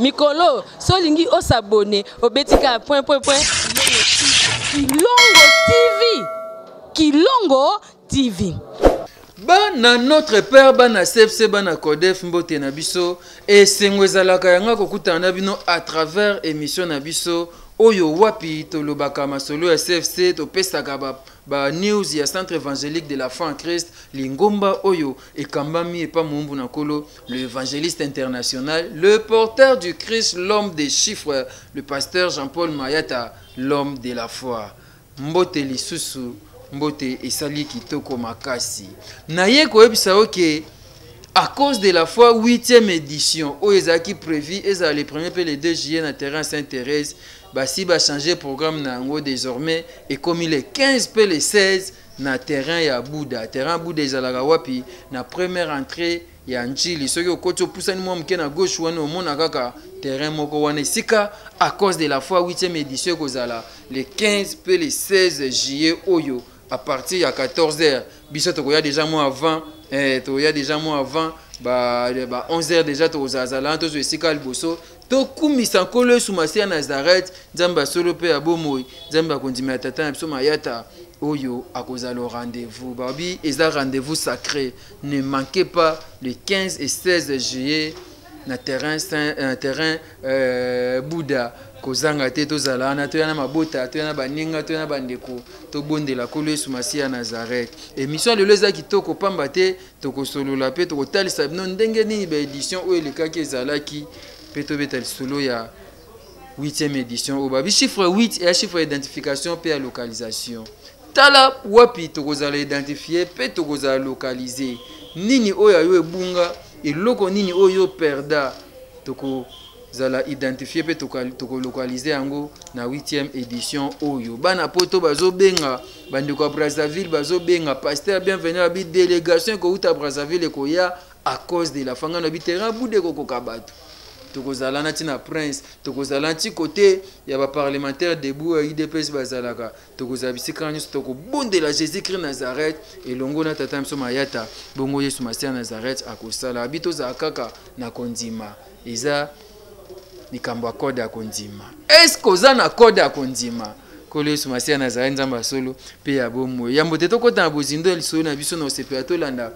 Mikolo, solingi o s'abonner au betika point. Kilongo TV. Kilongo TV. Bana notre père bana CFC bana Kodef mbote na biso et sengwezalaka yanga kokutana bino à travers émission na biso oyo wapi tolobaka masolo ya CFC to pesaka ba news ya centre évangélique de la foi en Christ lingomba oyo ekambami epa mumbu na kolo le évangéliste international, le porteur du Christ, l'homme des chiffres, le pasteur Jean-Paul Mayata, l'homme de la foi. Mbote lisusu mbote esali kitoko makasi. Naye koyebisa oke à cause de la foi 8e édition oyezaki prévu eza le 1er et le 2 juillet na terrain Sainte-Thérèse basi ba changer programme na ngo désormais et comme il est 15 et le 16 na terrain ya Bouddha ezalaka wapi na première entrée ya Njili soki okoti opusani mwa mke na gauche wana omona kaka terrain moko wana esika à cause de la foi 8e édition kozala le 15 et le 16 juillet oyo à partir de 14h biso tokoya déjà mois avant ba 11h déjà tozazala tozo esika liboso to kumisa nkolo sumasi ya Nazareth nzamba solo pe abomoi nzamba kondima tata na biso Mayata oyo akozala au rendez-vous babi eza rendez-vous sacré, ne manquez pas le 15 et 16 juillet na terrain Bouddha kozanga te tozala na toyana mabota toyana baninga toyana bandeko to bondela kolo sumasi ya Nazareth. Émission lelo eza kitoko pamba te tokosolola pe tokotalisa bino ndenge nini ba édition oyo elekaki ezalaki pe tobeta lisolo ya 8e édition o babi chiffre 8 et chiffre d'identification pe ya localisation tala wapi tokozala identifier pe tokozala localiser nini oyo ayo ebunga eloko nini oyo perda toko zala identifier pe toko localiser yango na 8e édition oyo bana poto bazo benga bandeko Brazzaville bazo benga pasteur bienvenue à bi délégation ko uta Brazzaville ko ya à cause de la fanga na bi terrain bude ko kabatu tokozala na tina prince tokozala nti côté ya ba parlementaire debout IDPS bazalaka tokozala bisika nyuso toko bondela Jésus-Christ Nazareth elongo na tata mso Mayata bongo Yesu Masia Nazareth akosala bitoza kaka na kondima eza nikambo code ya kondima est-ce koza na code ya kondima kolo Yesu Masia Nazareth nzamba solo pe ya bomo ya mboteto kota na bozindo lisolo na biso na osepeato landa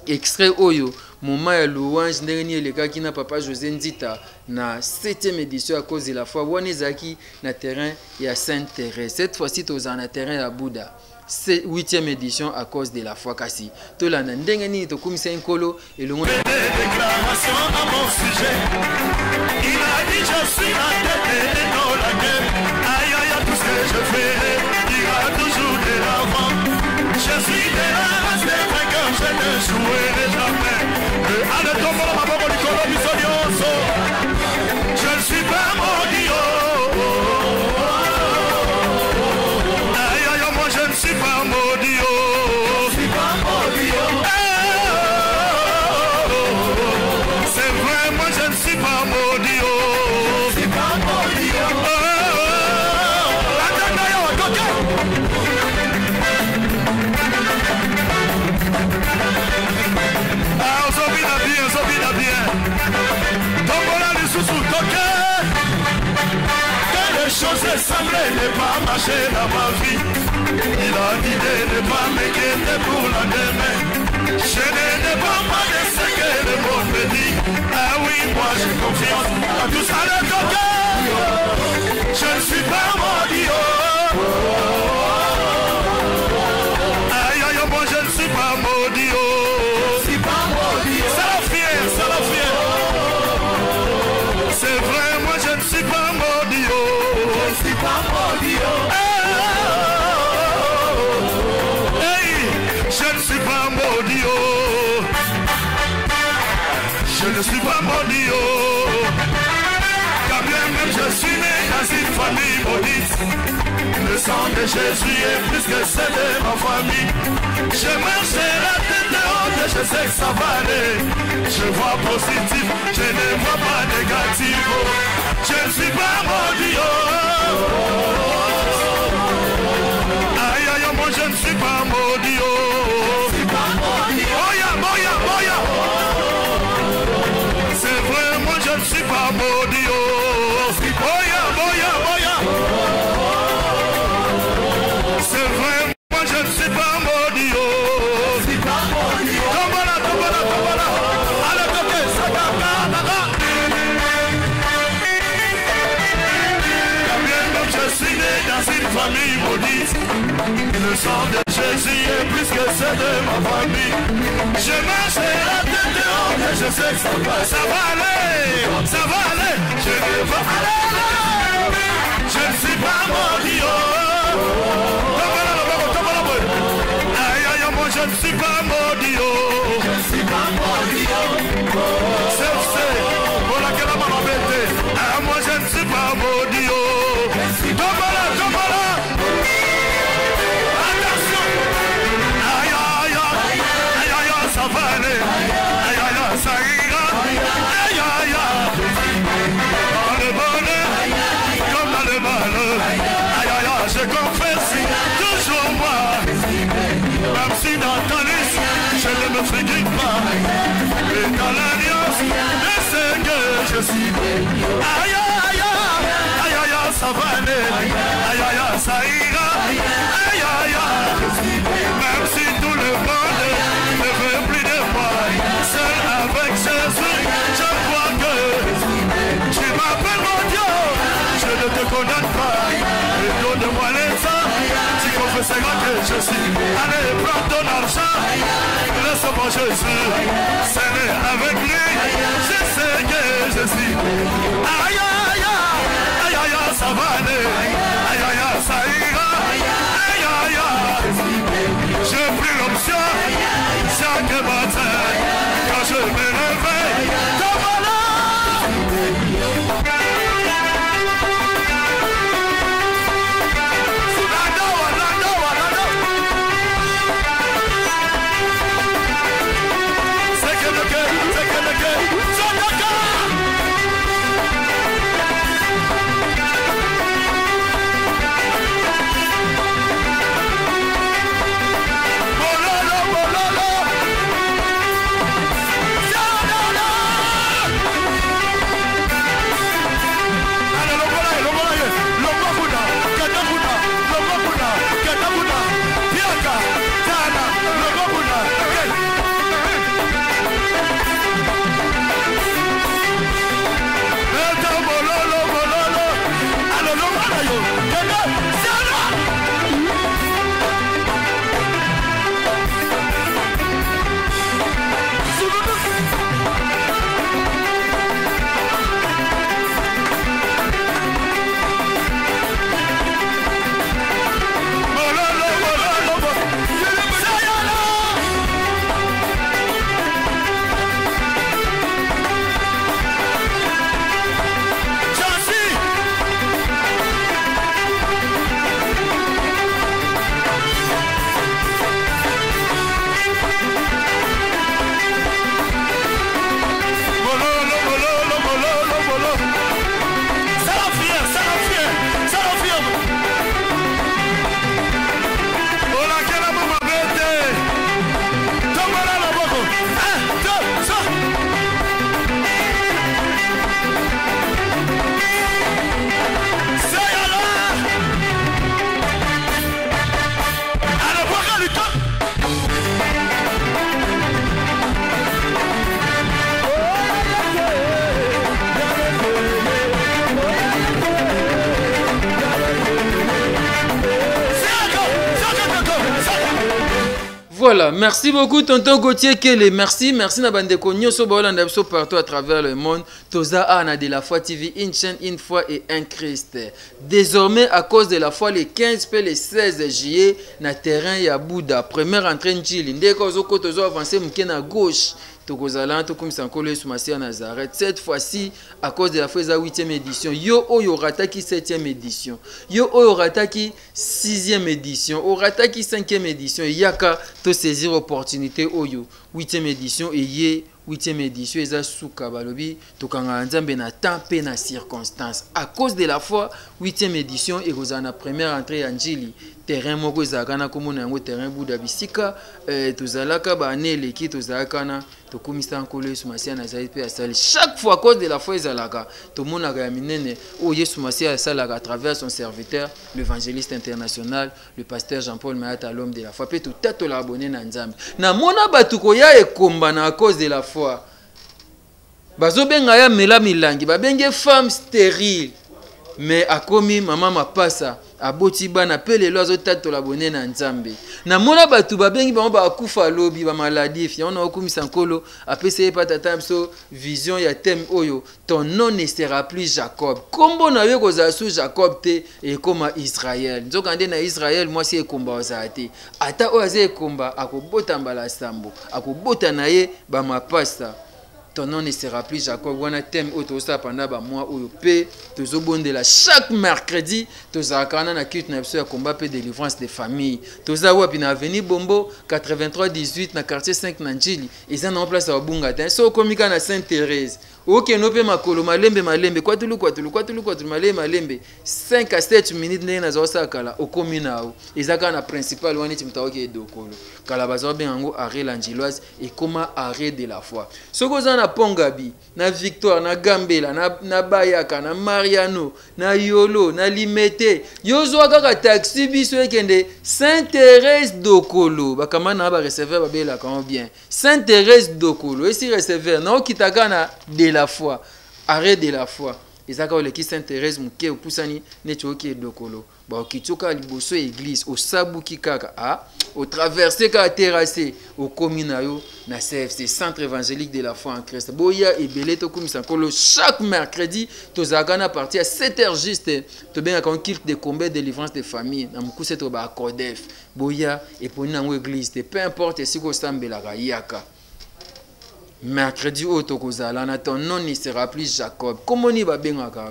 extrait oyo moment ya louange ndenge ni elekaki na papa José Nzita na 7e édition à cause de la foi wana ezaki na terrain ya Sainte-Thérèse. Cette fois-ci toza na terrain ya Bouddha. C'est 8e édition à cause de la foi kasi tolanda ndenge nini tokumisa nkolo elongo déclaration à mon sujet. Il a dit je suis la tête et non la gueule. Aïe aïe tout ce que je fais ira toujours de l'avant. Je suis de la race des vainqueurs, je ne jouerai jamais. Allez tombe la maman du colo du solioso. Je ne suis pas maudit. Aïe aïe moi je ne suis pas maudit. Je suis pas maudit. C'est vrai moi je ne suis pas maudit. Je suis pas maudit. Chose semblait ne pas marcher dans ma vie. Il a dit de ne pas m'inquiéter pour la demain. Je ne dépends pas de ce que le monde me dit. Ah oui, moi j'ai confiance à tout ça le coquin. Je ne suis pas maudit. Aïe aïe, moi je ne suis pas maudit. Je suis pas maudit. Ça la fière, ça la fière. C'est vrai, moi je ne suis pas maudit. Je suis pas maudit. Hey, je ne suis pas maudit. Je ne suis pas maudit. Quand bien même je suis né dans une famille maudite, le sang de Jésus est plus que celle de ma famille. Je marche la tête haute et je sais que ça va aller. Je vois positif, je ne vois pas négatif. Je ne suis pas maudit. Aïe aïe, moi je ne suis pas maudit. Je suis pas maudit. Boya, boya, boya. C'est vrai, moi je ne suis pas maudit. maudit. Boya, boya, boya. C'est vrai, moi je ne suis pas maudit. Tombola, tombola, tombola. Allez, toquez, sakaka, naka. Bien comme je suis né dans une famille maudite, le sang de Jésus est plus que ceux de ma famille. Je marche la tête haute et je sais que ça va aller, ça va aller, je vais aller. Je ne suis pas maudit. Aïe aïe, moi je ne suis pas maudit. Je ne suis pas maudit. C'est pour laquelle on m'a embêté. Ah, moi je ne suis pas maudit. Tombola, tombola. Attention. Aïe aïe aïe, aïe aïe, ça va aller. Aïe aïe, ça ira. Aïe aïe aïe. Dans le bonheur, comme dans le malheur. Aïe aïe, je confesse toujours moi. Même si dans ta liste, je ne me figure pas. Et dans l'alliance, je sais que je suis. Aïe aïe aïe, aïe aïe, ça va aller. Aïe aïe, ça ira. Aïe aïe aïe. Même si tout le monde ne veut plus de moi, seul avec Jésus, je crois que tu m'appelles mon Dieu. Je ne te condamne pas. Et donne-moi les sangs. Tu confesseras que je suis. Allez, prends ton argent. Laisse-moi Jésus. C'est avec lui. Je sais que je suis. Aïe aïe aïe. Aïe aïe, ça va aller. Aïe aïe, ça ira. Aïe aïe aïe. J'ai pris l'option. Chaque matin. Quand je me réveille. Tombola. Voilà, merci beaucoup tonton Gauthier Kele, merci na bandeko nyoso baolanda biso partout à travers le monde. Toza Ana de la Foi TV, une chaîne, une foi et un Christ. Désormais, à cause de la foi, les 15 et les 16 juillet, na terrain ya Bouddha, première entrée Njili, ndeko zoko tozo avancer mukena à gauche. Cette fois-ci, à cause de la fois 8e édition, yo oyo rataki 7e édition, yo oyo rataki 6e édition, o rataki 5e édition, yaka to saisir opportunité oyo 8e édition et yé 8e édition eza suka balobi tokanga nzambe na temps pe na circonstance. À cause de la foi 8e édition et rozana première entrée ya Njili terrain moko ezalaka na komona yango terrain buda bisika tozalaka bane eleki tozalaka na tokumisa nkolo Yesu Masiya nazali mpe asali chaque fois à cause de la foi ezalaka tomonaka ya minene oyo Yesu Masiya asalaka à travers son serviteur l'évangéliste international le pasteur Jean-Paul Mayata l'homme de la foi mpe totatola abone na Nzambe na mona bato koya ekomba na à cause de la foi bazobenga ya mela milangi babenge femme stérile mais akomi mama mapasa aboti bana pe lelo azotatola bone na Nzambe na mona batu babengi bango bakufa lobi ba maladie fi on okumisa nkolo apesa ye patata biso vision ya thème oyo ton nom ne sera plus Jacob kombo na yo kozala su Jacob te ekoma Israël nzoka nde na Israël mwasi ekomba ozala te ata oyo aza ekomba akobota mbala sambo akobota na ye ba mapasa ton nom ne sera plus Jacob. On a thème autour ça pendant ba mois ou pe tozobondela chaque mercredi tozakana na culte na biso ya combat pe délivrance des familles. Tozawa pina avenue Bombo 83 18 na quartier 5 na Njili. Ils en place à Bunga. So komika na Sainte Thérèse. Ok no pe makolo malembe kwa tulu malembe 5 à 7 minutes ndenge na zosa kala okomina o. Ezaka na principal wani timtaoke edokolo. Kala bazo bengo arrêt l'angiloise et comment arrêt de la foi. Soko na Pongabi, na Victoire, na Gambela, na Bayaka, na Mariano, na Yolo, na Limete. Yozwa kaka taxi biso ekende Sainte-Thérèse d'Okolo. Bakama na ba receveur babela comment bien. Sainte-Thérèse d'Okolo. Et si receveur na okitaka na de la foi. Arrêt de la foi. Ezaka oleki Sainte-Thérèse muke opusani netioki d'Okolo. Ba okitoka liboso église au sabuki kaka au traversé ka terrassé au communayo na CFC centre évangélique de la foi en Christ. Boya ebele to komisa kolo chaque mercredi tozaka na partir à 7h juste to benga kon culte de combat délivrance des familles na mukuse to ba Codef. Boya et poni na église peu importe si ko sambela ka yaka. Mercredi oto kozala na ton nom ne sera plus Jacob. Comment ni ba benga ka?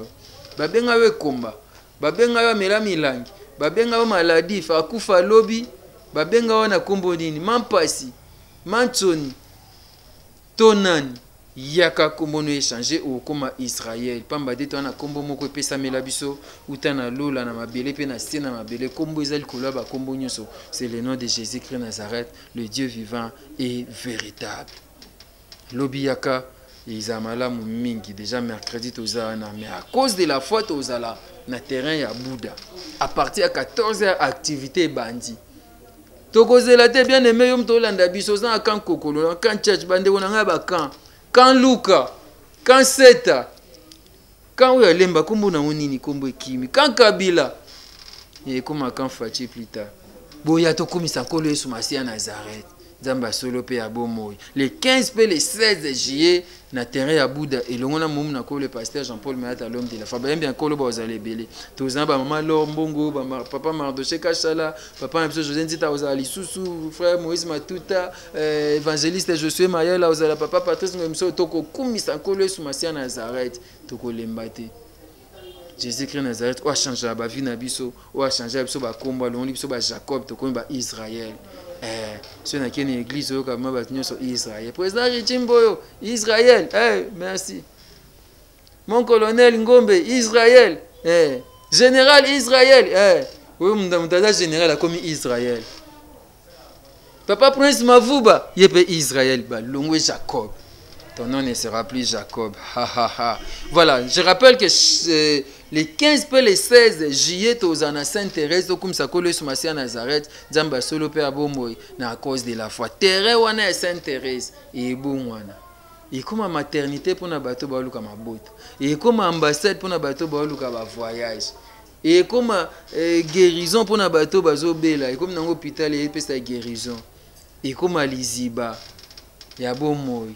Ba benga we komba. Babenga yo mela milangi babenga yo maladie fa kufa lobi babenga yo na kombo nini mampasi mantsoni tonani yaka kombo no échanger au koma Israël pamba de to na kombo moko pesa mela biso utana lola na mabele pe na sina mabele kombo ezali kola ba kombo nyoso c'est le nom de Jésus-Christ Nazareth le Dieu vivant et véritable lobi yaka izamala mingi déjà mercredi tozana mais à cause de la foi tozala na terrain ya Bouddha à partir à 14h activité bandi tokozela te bien aimé yom tolanda biso za kan kokolo kan church bande wona ngaba kan Luka kan Seta kan oya lemba kombo na nini kombo ekimi kan Kabila et comme kan Fachi plus tard boya to komisa nkolo Yesu Masiya Nazareth Zamba solo pe ya bomoy le 15 pe le 16 juillet na terrain ya Bouddha et longona momu na ko le pasteur Jean-Paul Mayata l'homme de la foi bien ko lo bazale belé tozana ba maman Laure Mbongo ba papa Mardoché Kachala papa Mso José Nzita ozali susu frère Moïse Matuta évangéliste Josué Mayela ozala papa Patrice Mso toko kumisa ko le Yesu Masiya Nazareth toko lembate Jésus-Christ Nazareth o a changé ba vie na biso o a changé biso ba komba longi biso ba Jacob toko ba Israël ce n'est qu'une église comme Israël. Président Richimboyo, Israël. Merci. Mon colonel Ngombe, Israël. Général Israël. Oui, mon général a commis Israël. Papa Prince Mavouba, il est Israël. Longwe Jacob. Ton nom ne sera plus Jacob. Voilà, je rappelle que les 15 et les 16 juillet, aux Anna Sainte-Thérèse, comme ça, que le Masiya Nazareth, Zamba solo pe abomoy, na à cause de la foi. Terre wana Sainte-Thérèse, et bon wana. Et comme maternité pour na bateau baluka mabota. Et comme ambassade pour na bateau baluka ba voyage. Et comme guérison pour na bateau bazo bela. Et comme dans l'hôpital, il y a guérison. Et comme Liziba, il y a bomoy.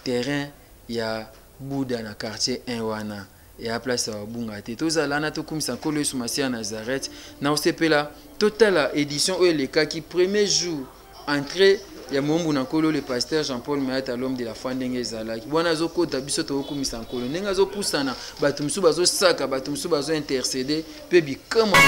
Terrain ya Bouddha na quartier 1 wana et à place à Bunga te tozala na to komisa nkolo Yesu Masiya Nazareth na osepela totala édition ou les cas qui premier jour entrée ya mombu na nkolo le pasteur Jean-Paul Mayata l'homme de la foi ndenge ezalaki bwana zokota biso to komisa nkolo ndenge azopusana bato musu bazo saka bato musu bazo intercéder pe bikama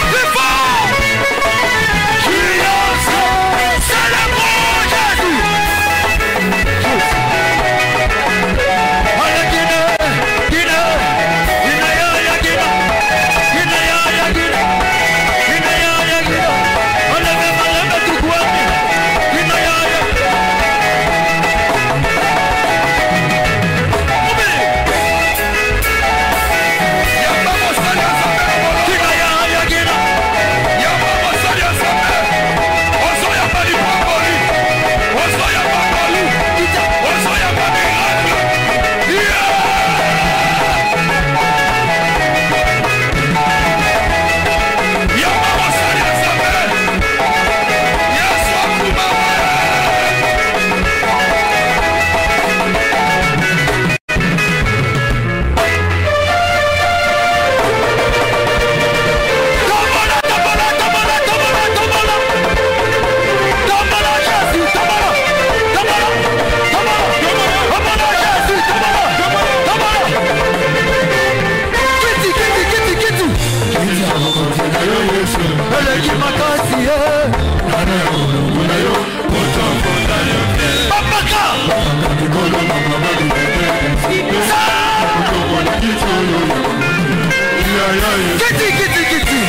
Kiti kiti kiti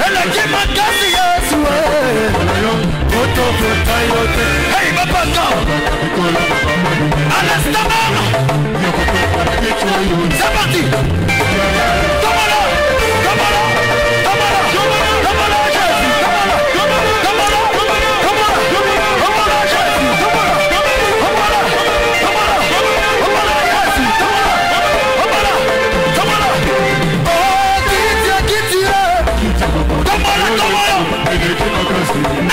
eleki makasi Yesu hey Bapaka à l'instant même c'est parti Tomala Tomala Tomala Tomala Jésus Tomala Tomala Tomala Tomala Jésus Tomala Tomala Tomala Tomala Jésus Tomala Tomala oh kiti Tomala Tomala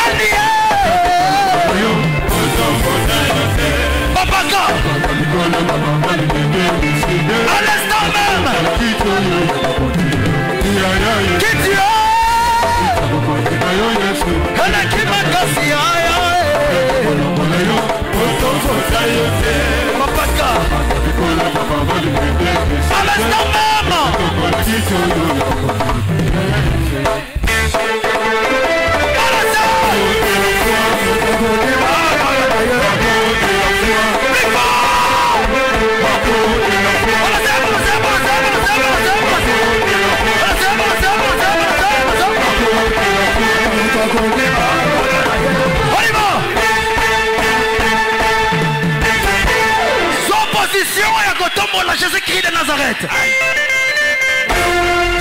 Alia Babaka à l'instant même Kitia Eleki makasi Babaka à l'instant même Jésus-Christ de Nazareth.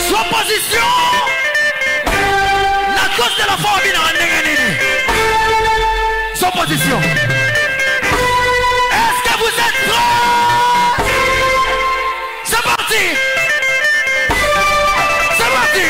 Soit position la cause de la famille dans soit position. Est-ce que vous êtes prêts? C'est parti. C'est parti.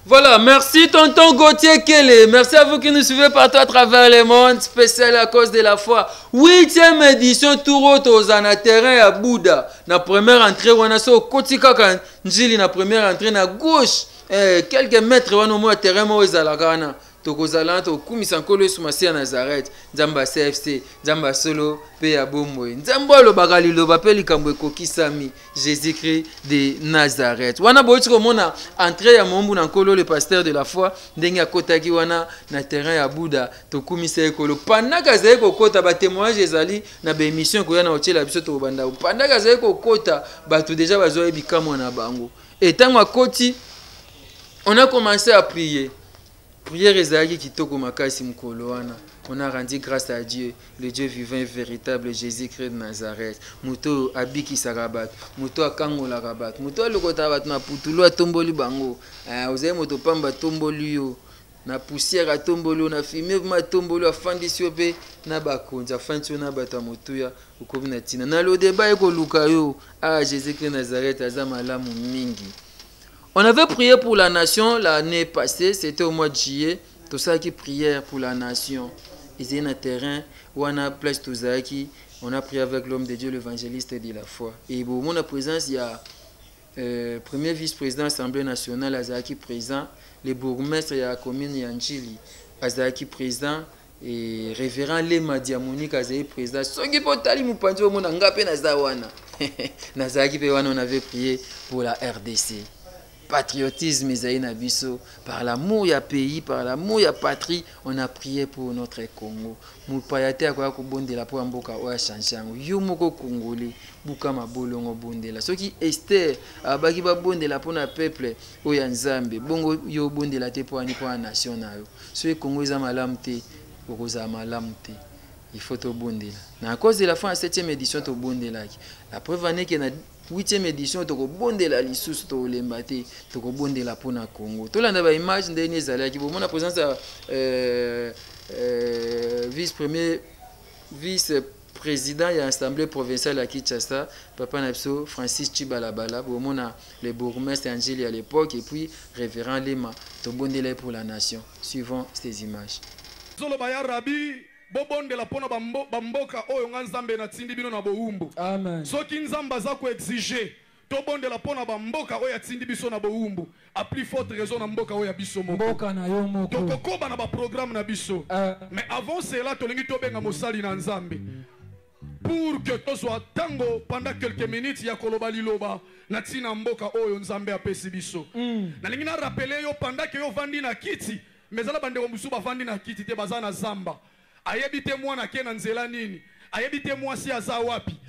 Voilà, merci tonton Gauthier Kele. Merci à vous qui nous suivez partout à travers le monde. Spécial à cause de la foi. 8e édition Touro Tozana terrain à Bouddha. Na première entrée, on a so Kotika kan Njili na première entrée na gauche. Quelques mètres on a terrain mo ezalakana. Tokozala to kumisa nkolo sumasi ya Nazareth. Nzamba CFC, Nzamba solo pe ya bomwe. Nzamba lo bagali lo bapeli kambwe kokisami Jésus-Christ de Nazareth. Wana boiti komona entrée ya mombu na nkolo le pasteur de la foi ndenge akotaki wana na terrain ya Bouddha to kumisa ekolo. Pandaka zaye kokota ba témoignage ezali na ba émission ko yana otela biso to banda. Pandaka zaye kokota bato déjà bazoye bikamo na bango. Et tango akoti on a commencé à prier. Prière ezalaki kitoko makasi mukolo wana. On a rendu grâce à Dieu, le Dieu vivant et véritable, Jésus-Christ de Nazareth. Muto abiki sarabat, muto akangola rabat, muto alokota bat na putulu atomboli bango. Ozaye moto pamba tomboli yo. Na poussière atomboli na fumée ma tomboli afandisi yo pe na bakonza afandisi yo na bata motuya ukobi na tina. Na lo débat eko luka yo. Jésus-Christ de Nazareth aza malamu mingi. On avait prié pour la nation l'année passée, c'était au mois de juillet. Tout ça qui prière pour la nation. Ils étaient dans le terrain où on a place tout ça qui on a prié avec l'homme de Dieu, l'évangéliste de la foi. Et pour mon présence, il y a premier vice-président de l'Assemblée nationale, Azaki présent, le bourgmestre de la commune Yanjili, Azaki présent, et révérend Lema Diamonique azali président soki potali mupanzi omona ngape naza wana nazaki pe wana on avait prié pour la RDC. Patriotisme ezali na biso, par l'amour ya pays, par l'amour ya patrie, on a prié pour notre Congo. Mupayate akoya kobondela po mboka oya chanchango. Yo moko congolais buka mabolongo bondela. Soki Esther abaki ba bondela po na peuple oya Nzambe. Bongo yo bondela te po ani po na nation na yo. Soki Congo eza malamu te, okoza malamu te. Il faut to bondela. Na à cause de la fin à 7e édition to bondela. La preuve en est que na 8e édition toko bondela lisusu to lembate toko bondela pona Congo. To landa ba image ndeni ezalaki bo mona présence vice-président de l'Assemblée provinciale à Kinshasa, Papa Napso, Francis Chibalabala, bo mona le bourgmestre Angeli à l'époque et puis révérend Lema to bondela pour la nation. Suivant ces images. Zolo baya rabi bobonde la pona bamboka oyo nzambe na tindi bino na boumbu. Amen. Soki nzamba za ko exiger to bonde la pona bamboka oyo tindi biso na boumbu. A plus forte raison na mboka oyo biso moko. Mboka na yo moko. To kokoba na ba programme na biso. Mais avant cela to lingi to benga mosali na nzambe. Pour que to soit tango pendant quelques minutes ya koloba liloba na tina mboka oyo nzambe apesi biso. Na lingi na rappeler yo pendant que yo vandi na kiti, mais ala bande ko musu ba vandi na kiti te bazana zamba. Ayebite moi na kena nzela nini ayebite moi si aza wapi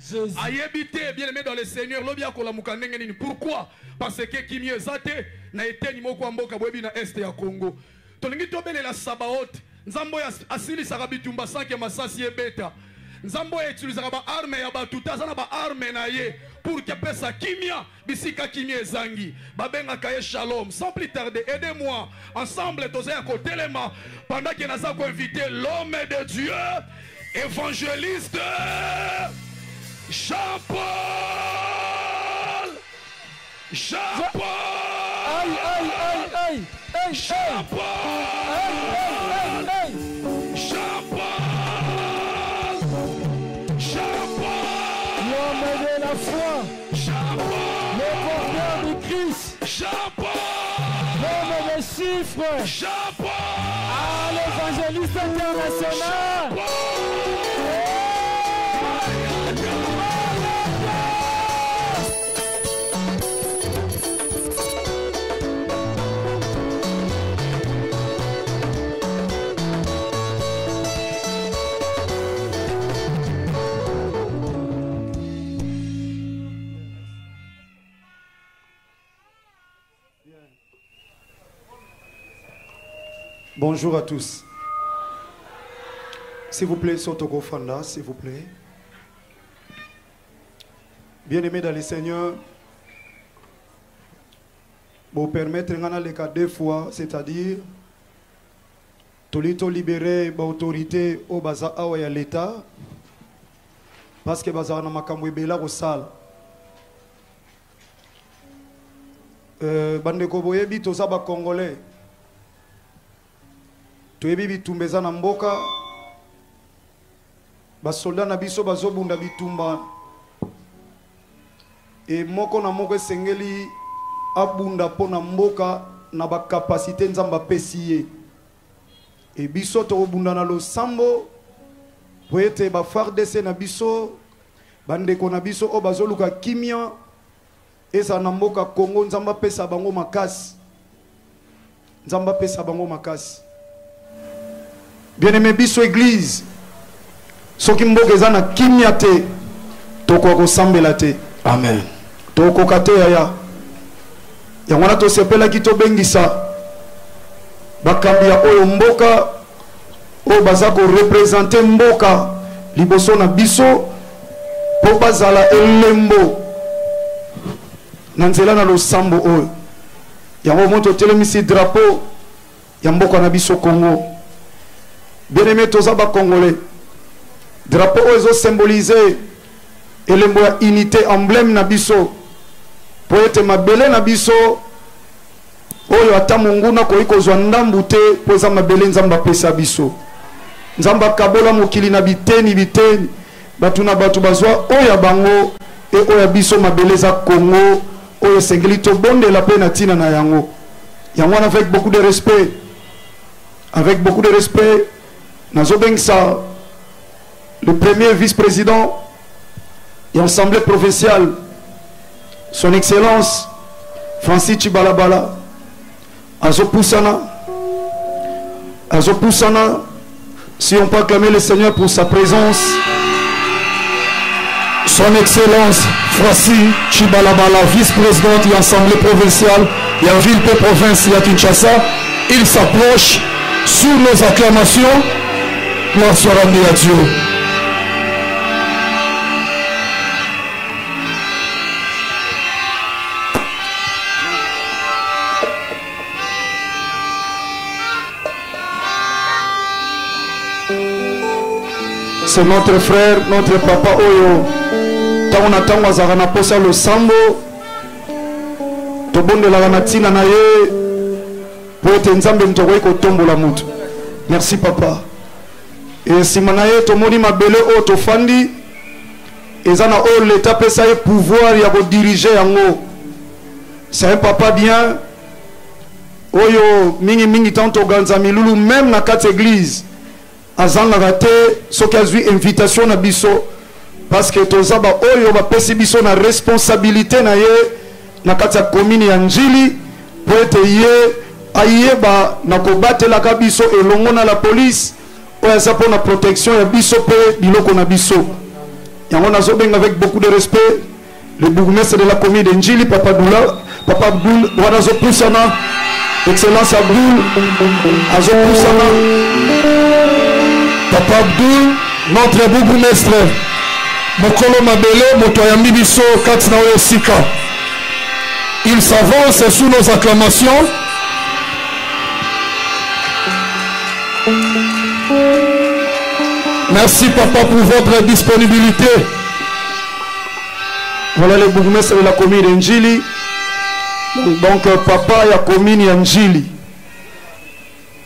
ayebite bien aimé dans le Seigneur lobi akola mukandenge nini. Pourquoi? Parce que kimie ezate na eteni moko mboka boyebi na este ya Congo tolingi tobelela Sabaoth nzambo ya asili sakabitumba sanke masasi ebeta nzambo utilisera ba arme ya batuta zana ba arme na ye pour que pesa kimia bisika kimia ezangi babenga kaye shalom. Sans plus tarder, aidez-moi ensemble tous à côté les mains pendant que nous avons invité l'homme de Dieu évangéliste Jean-Paul Jean-Paul Jean-Paul l'homme de la foi, le porteur du Christ, l'homme des chiffres, l'évangéliste international. Bonjour à tous. S'il vous plaît, Sotoko Fanda, s'il vous plaît. Bien-aimés dans le Seigneur, pour permettre les cas 2 fois, c'est-à-dire, Tolito libérer l'autorité au Baza Awa et l'État, parce que Baza na makamwe bela au sal. Bandeko boyebi tozaba Congolais. Toyebi bitumbeza na mboka basoldat na biso bazobunda bitumba e moko na moko esengeli abunda pona mboka na ba capacité nzamba pesiye e biso tobunda na losambo po ete ba FARDC na biso bandeko na biso o bazoluka kimia eza na mboka Congo nzamba pesa bango makasi nzamba pesa bango makasi. Bien-aimé biso église soki mboka eza na kimia te toko kosambela te. Amen. Toko kate ya yango na to sepela ki to bengisa bakambia oyo mboka o bazako représenter mboka liboso na biso po bazala elembo na nzela na losambo oyo yango moto telemisi drapeau ya mboka na biso Congo. Bien-aimé tozaba Congolais, drapeau oyo symboliser elembo ya unité emblème na biso po ete mabele na biso oyo ata monguna koyi kozwa ndambu te po eza mabele nzamba pesa biso nzamba kabola mokili na biteni batu na batu bazwa oyo bango e oyo biso mabele za Congo oyo sengeli to bondela pe na tina na yango yango avec beaucoup de respect Nazobengsa, le premier vice-président et assemblée provinciale, son excellence Francis Chibalabala, Azopoussana, si on peut acclamer le Seigneur pour sa présence. Son excellence Francis Chibalabala, vice-présidente et assemblée provinciale et en ville de province de Kinshasa, il s'approche sous nos acclamations. Gloire soit rendue à Dieu. C'est notre frère, notre papa Oyo. Tant on attend Wazarana Posa le Sambo. Tobon de la Ranatina Naye. Pour être Nzambe Mtoroy Kotombo la Mout. Merci papa. Et si Manaye Tomoni Mabele O Tofandi. Et Zana O l'état peut ça pouvoir y avoir diriger en haut. C'est un papa bien. Oyo mingi mingi tanto Ganzami Loulou même na 4 églises. Azan raté ce qui a eu invitation na biso parce que tozaba oyo ba pesi biso na responsabilité na ye na kati commune ya Njili pour être ye ayeba na kobatela ka biso elongo na la police oya sa pour na protection ya biso pe biloko na biso yango nazo benga avec beaucoup de respect le bourgmestre de la commune de Njili papa Abdoul wana zo poussana excellence Abdoul azo poussana Papa Abdoul, notre bourgmestre, Mokolo Mabele, Motoyambi Biso, Katsnao Sika. Il s'avance sous nos acclamations. Merci papa pour votre disponibilité. Voilà le bourgmestre de la commune d'Njili. Donc papa y a commune d'Njili.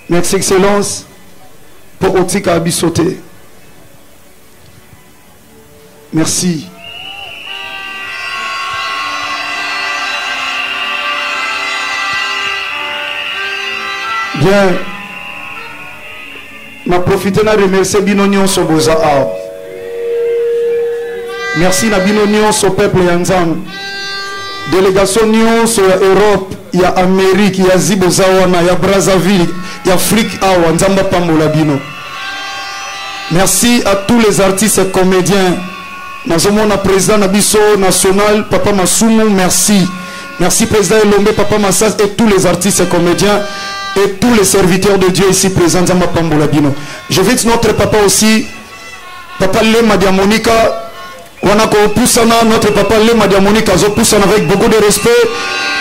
Merci excellence. Pour Otika Abisote. Merci. Bien. Ma profité de remercier Binonion Soboza. Merci na Binonion au peuple Yanzan. Délégation Nyon sur Europe, il y a Amérique, il y a Zibozawana, il y a Brazzaville, il y a Afrique, Nzamba Pambola Bino. Merci à tous les artistes et comédiens. Nazomona président Nabiso national, Papa Masumu, merci. Merci président Elombe, Papa Massas et tous les artistes et comédiens et tous les serviteurs de Dieu ici présents, Nzamba Pambola Bino. Je vais dire notre papa aussi, Papa Lema Diamonika. On a poussé notre papa Lema Diamonika avec beaucoup de respect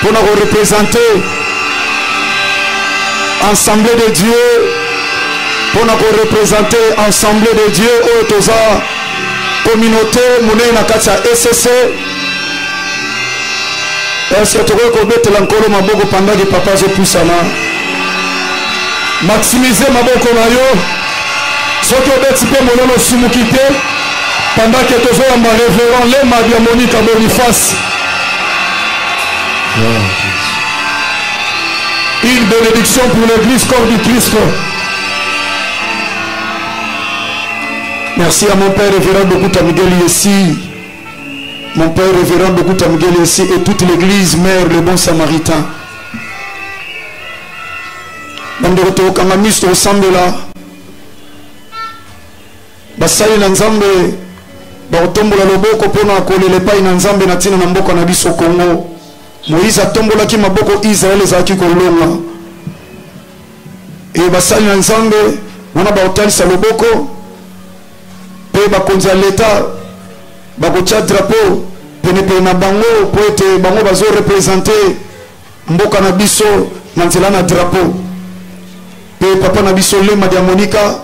pour nous représenter Assemblée de Dieu, pour nous représenter Assemblée de Dieu, Otoza, communauté, Moulé Nakatia SSC. Est-ce que tu veux qu'on mette l'encolo Maboko pendant que papa se pousse maximiser Maboko Nayo, ce que vous êtes peu Moulé Sumukite. Pendant que tu es ma révérend Lema Diamonika Boniface. Une bénédiction pour l'église corps du Christ. Merci à mon père révérend Bokouta Miguel ici. Mon père révérend Bokouta Miguel ici et toute l'église mère le bon samaritain. Bandoroto Kamamisto au Sambela. Basali Nanzambe. Baotombola loboko pona kolele pai na Nzambe na tina na mboka na biso Kongo. Moïse atombola ki maboko Israël ezaki kolonga. Et basali na Nzambe wana baotalisa loboko pe bakonzi ya l'État bakotia drapeau pene na bango po ete bango bazo représenter mboka na biso na nzela na drapeau. Pe papa na biso Lema Diamonika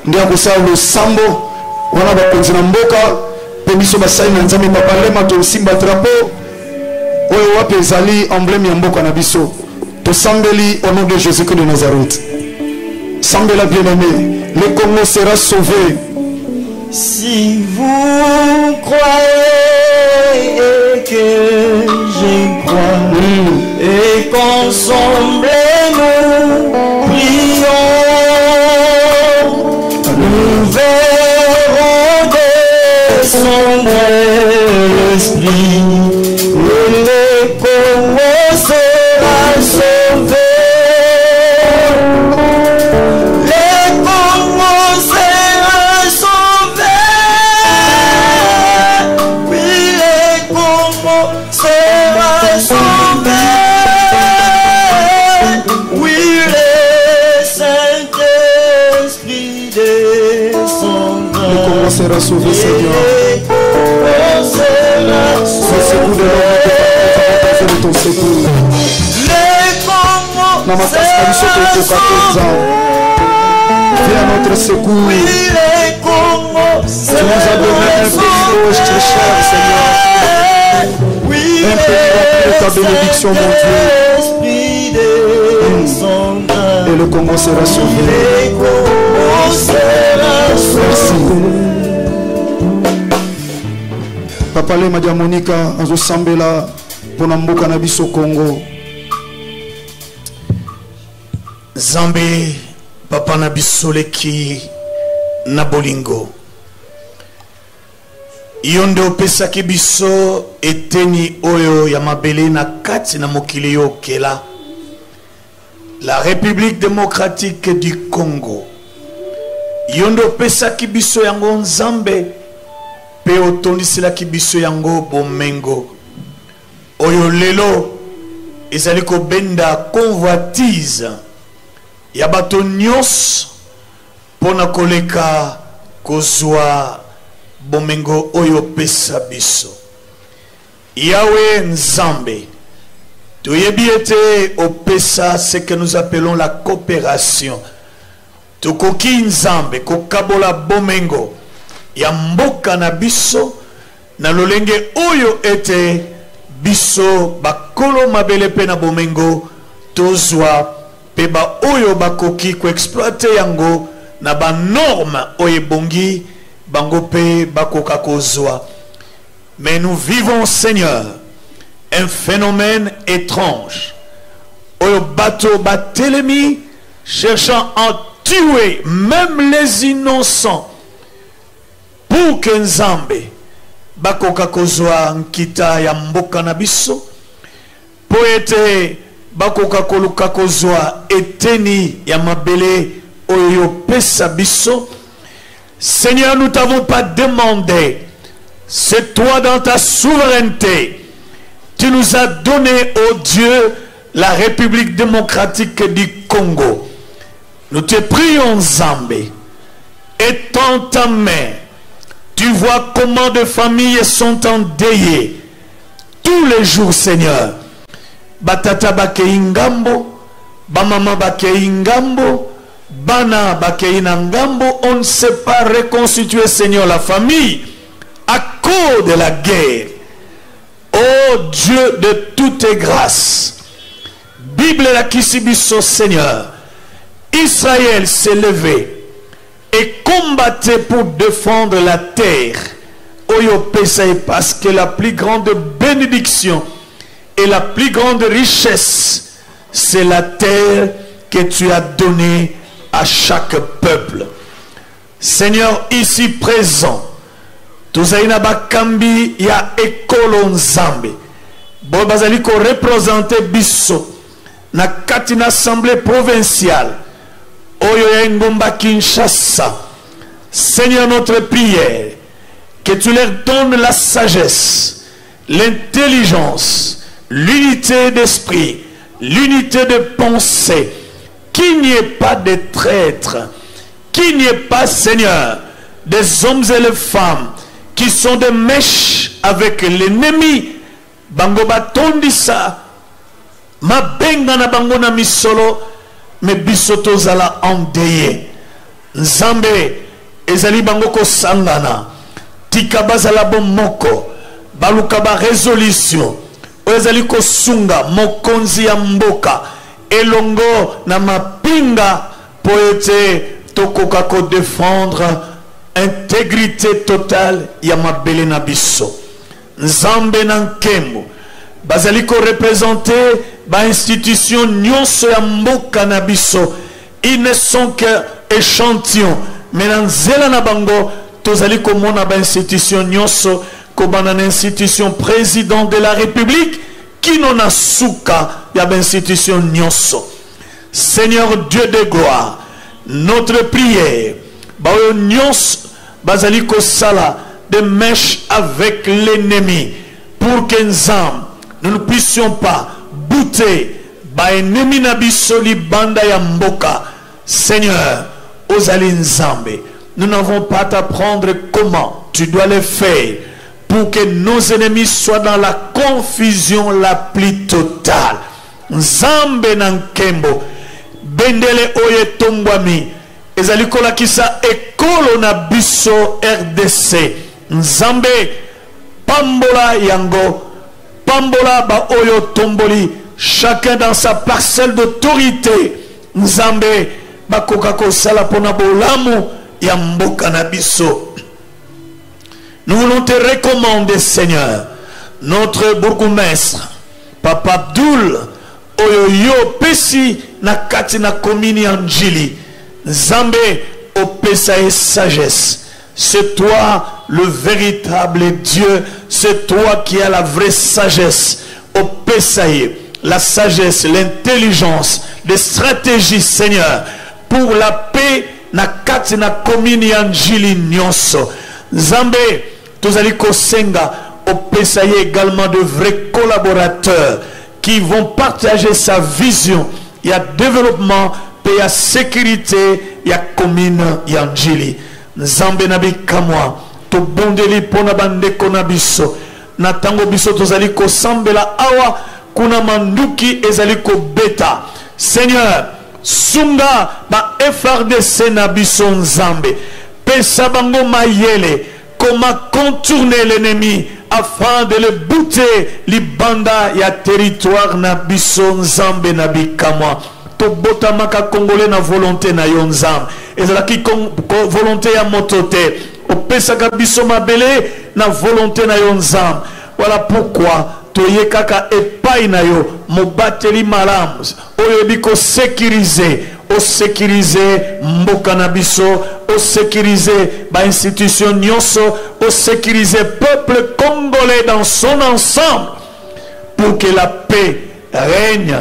ndia kosala losambo wana bakonzi na mboka. Biso basali na Nzambe papa Lema to simba drapeau oyo wapi ezali emblème ya mboka na biso to sambeli au nom de Jésus-Christ de Nazareth. Sambela bien-aimé, le Congo sera sauvé. Si vous croyez que je crois et qu'ensemble nous prions Saint-Esprit, et le Congo sera sauvé. Le Congo sera sauvé. Oui, le Congo sera sauvé. Oui, le Saint-Esprit descendra. Le Congo sera sauvé, Seigneur. Ce secours de l'homme de ton secours. Viens à notre secours. Tu nous as donné un pays très cher, Seigneur. Un pays rempli de ta bénédiction, mon Dieu. Et le Congo sera sauvé. Merci. Papa le Madia Monica azo sambela pona mboka na biso Congo. Zambe papa na biso leki na bolingo. Yonde opesaki biso eteni oyo ya mabele na kati na mokili yo kela. La République démocratique du Congo. Yonde opesaki biso yango Nzambe pe otondiselaki biso yango bomengo. Oyo lelo ezali kobenda convoitise ya bato nyos pona koleka kozwa bomengo oyo pesa biso. Yahweh Nzambe, toyebi ete opesa ce que nous appelons la coopération. Tokoki Nzambe kokabola bomengo ya mboka na biso na lolenge oyo ete biso bakolo mabele pe na bomengo tozwa pe ba oyo bakoki ko exploiter yango na ba norme oyo bongi bango pe bakoka kozwa. Mais nous vivons, Seigneur, un phénomène étrange. Oyo bato batelemi cherchant à tuer même les innocents pour que Nzambe bakoka kozwa nkita ya mboka na biso po ete bakoka koluka kozwa eteni ya mabele oyo pesa biso. Seigneur, nous t'avons pas demandé, c'est toi dans ta souveraineté. Tu nous as donné, oh Dieu, la République démocratique du Congo. Nous te prions, Nzambe, étends ta main. Tu vois comment de familles sont endeuillées tous les jours, Seigneur. Batata bakei ngambo, bamama bakei ngambo, bana bakei na ngambo. On ne sait pas reconstituer, Seigneur, la famille à cause de la guerre. Oh Dieu de toutes grâces, Bible la kisibiso, Seigneur, Israël s'est levé et combattait pour défendre la terre. Oyo Pesay, parce que la plus grande bénédiction et la plus grande richesse, c'est la terre que tu as donnée à chaque peuple. Seigneur, ici présent, Tuzaina Bakambi ya Ekolo Nzambe, Bobazaliko représente Bisso, na Katina Assemblée provinciale, Oyo ya Ngomba Kinshasa. Seigneur, notre prière, que tu leur donnes la sagesse, l'intelligence, l'unité d'esprit, l'unité de pensée, qu'il n'y ait pas de traîtres, qu'il n'y ait pas, Seigneur, des hommes et les femmes qui sont des mèches avec l'ennemi. Bango batondisa, ma benga na bango na misolo, me bisoto zala endeuillé. Nzambe, ezali bango ko sangana, tika bazala bomoko, baluka ba résolution, ezali ko sunga, mokonzi ya mboka, elongo na mapinga, poete tokoka ko défendre intégrité totale ya mabele na biso. Nzambe na nkembo bazali ko représenter ba institution nyonso ya mboka na biso. Ils ne sont que échantillons, mais na nzela na bango tozali ko mona ba institution nyonso kobana na institution président de la République kino na suka ya ba institution nyonso. Seigneur Dieu de gloire, notre prière baoyo nyonso bazali kosala de mèche avec l'ennemi pour que nous ne puissions pas bouter ba ennemi na biso libanda ya mboka. Seigneur ozali nzambe, nous n'avons pas à t'apprendre comment tu dois le faire pour que nos ennemis soient dans la confusion la plus totale. Nzambe nankembo bendele oye tombwami ezali kolakisa ekolo na biso RDC. Nzambe pambola yango, pambola ba oyo tomboli, chacun dans sa parcelle d'autorité. Nzambe bakoka kosala pona bolamu ya mboka na biso. Nous voulons te recommander, Seigneur, notre bourgmestre Papa Abdul oyo yo pesi na kati na komini Anjili. Nzambe opesa et sagesse. C'est toi le véritable Dieu, c'est toi qui as la vraie sagesse. Opesa la sagesse, l'intelligence, les stratégies, Seigneur, pour la paix na kati na komini Anjili nyonso. Nzambe tozali kosenga opesa également de vrais collaborateurs qui vont partager sa vision. Il y a développement, il y a sécurité, il y a commune Anjili. Nzambe nabi kamwa to bondeli pona bande kona biso na tango biso tozali ko sambela awa kuna manduki ezali ko beta. Seigneur sunga ba FRDC na biso Nzambe pesa bango mayele comment contourner l'ennemi afin de le bouter libanda ya territoire na biso Nzambe nabi kamwa to botamaka congolais na volonté na yo Nzambe ezalaki volonté ya motote opesaka biso mabele na volonté na yo Nzambe. Voilà pourquoi toyekaka epai na yo mobateli malamu oyo biko sécuriser o sécuriser mboka na biso, o sécuriser ba institution nyonso, o sécuriser peuple congolais dans son ensemble pour que la paix règne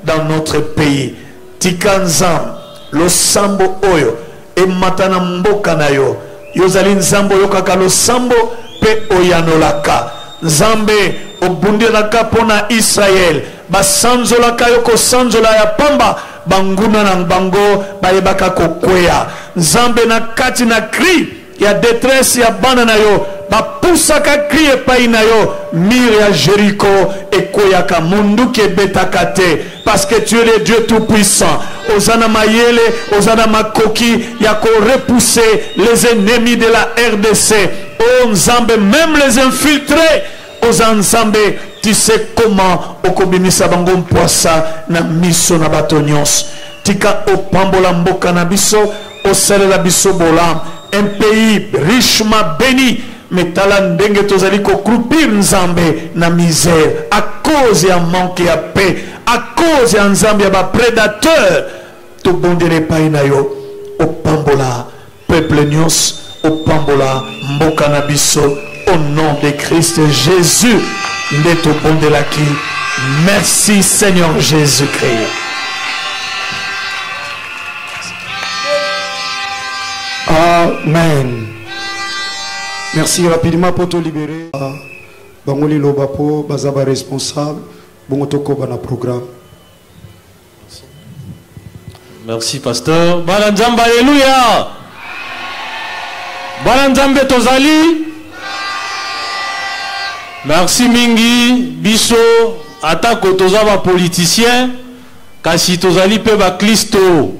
dans notre pays. Tikanzam lo sambo oyo e matana mboka na yo yozali nzambo yokaka lo sambo pe oyanolaka. Nzambe obundelaka pona Israël basanzolaka yoko sanzola ya pamba banguna na bango bayebaka kokweya. Nzambe na kati na cri ya détresse ya bana na yo bapusaka cri epai na yo mire ya Jéricho ekoyaka munduki ebetaka te parce que tu es le Dieu tout puissant. Ozana mayele, ozana makoki ya ko repousser les ennemis de la RDC. Oh Nzambe, même les infiltrés aux Nzambe, tu sais comment okobimisa bango mpoasa na miso na batonyos. Tika opambola mboka na biso, osalela biso bolam. Un pays richement béni, mais tala ndenge tozali ko croupir Nzambe na misère à cause ya manque ya paix, à cause ya Nzambe ya ba prédateur. To bondele pa na yo opambola peuple nyos, opambola mboka na biso au nom de Christ Jésus. Ndeto bondela ki. Merci Seigneur Jésus-Christ. Amen. Merci rapidement pour te libérer. Bangoli Lobapo, Bazaba responsable, Bongotoko Bana programme. Merci pasteur. Balanzamba, alléluia. Balanzambe tozali. Merci mingi biso atako tozaba politicien kasi tozali pe ba Kristo.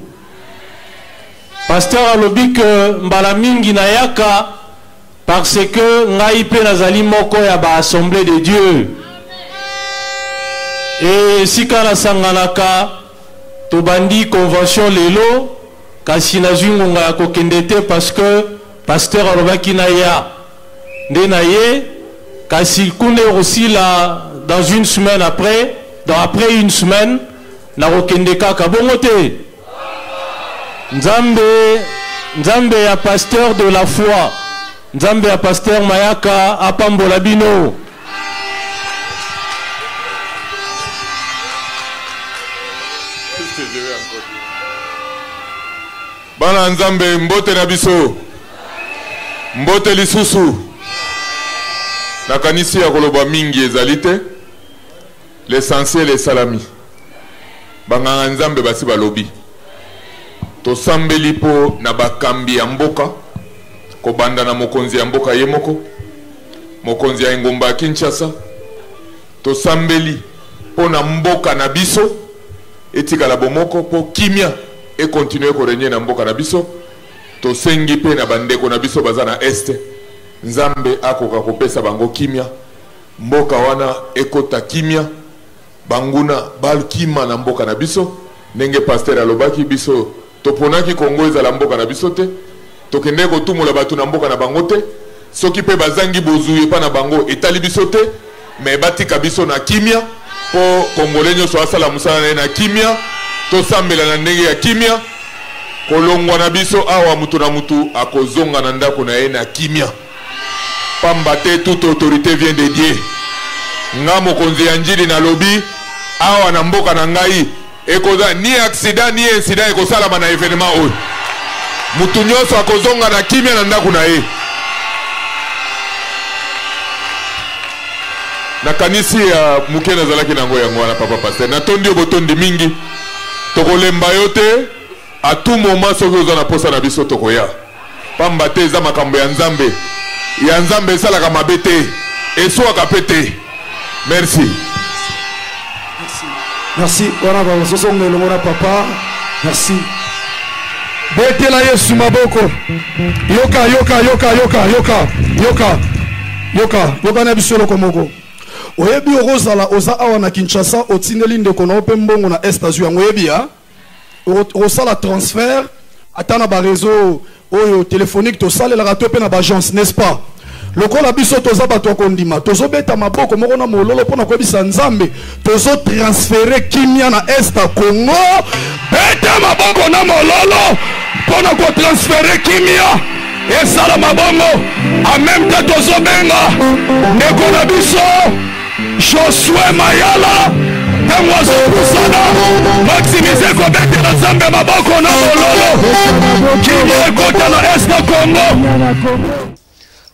Pasteur alobi que mbala mingi na yaka parce que ngai pe nazali moko ya ba assemblée de Dieu. Et sika na sanganaka tobandi convention lelo kasi nazwi ngonga ya kokende te parce que pasteur alobaki na ya nde na ye kasi kunde aussi là dans une semaine après une semaine na kokende kaka bongo te. Nzambe ya pasteur de la foi Nzambe ya Pasteur Mayaka apambola bino. Bana Nzambe mbote na biso. Mbote lisusu. Nakanisi ya koloba mingi ezalite. L'essentiel est salami. Banganga Nzambe basi balobi. Tosambeli po na bakambi ya mboka. Kobanda na mokonzi ya mboka ye moko. Mokonzi ya Ngomba ya Kinshasa. Tosambeli po na mboka na biso. Etikala bomoko po kimia et continuer ko régner na mboka na biso. Tosengi pe na bandeko na biso baza na este. Nzambe akoka kopesa bango kimia. Mboka wana ekota kimia. Banguna balkima na mboka na biso. Nenge pasteur alobaki biso toponaki Kongo ezala mboka na biso te. Tokende kotumula batu na mboka na bango te. Soki pe bazangi bozuye pa na bango etali biso te. Me batika biso na kimia. Po Congolais nyonso asala musala na kimia. Tosambela na ndenge ya kimia. Kolongwa na biso awa mutu na mutu akozonga na ndako na ye na kimia. Pamba te toute autorité vient de Dieu. Nga mokonzi ya njili na lobi awa na mboka na ngai ekoza ni accident ni incident ekosalama na événement oyo. Mutu nyonso akozonga na kimia na ndako na ye. Na kanisi ya muke nazalaki nango yango wana papa pasteur. Natondi obotondi mingi. Tokolemba yote a tout moment soki oza na posa na biso tokoya. Pamba te eza makambo ya Nzambe. Ya Nzambe esalaka mabe te. Eswaka pe te. Merci. Merci. Wana ba sosongo elongona papa. Merci. Betela Yesu maboko. Yoka yoka yoka yoka yoka yoka yoka yoka na biso lokomoko. Oyebi orozala oza awa na Kinshasa otindeli ndeko na ope mbongo na Estazu yango oyebi ya osala transfert atana ba réseau oyo téléphonique to salela to pe na ba agence n'est-ce pas lokola biso toza bato kondima tozo beta maboko moko na mololo pona ko bisa Nzambe tozo transférer kimia na Esta Congo beta maboko na mololo pona ko transférer kimia et sala mabongo en même temps tozo benga ndeko na biso Josué Mayala Tangozo Kusana Maximize Kobete na Zambe Maboko na Mololo Kimie Kota na Esta Congo.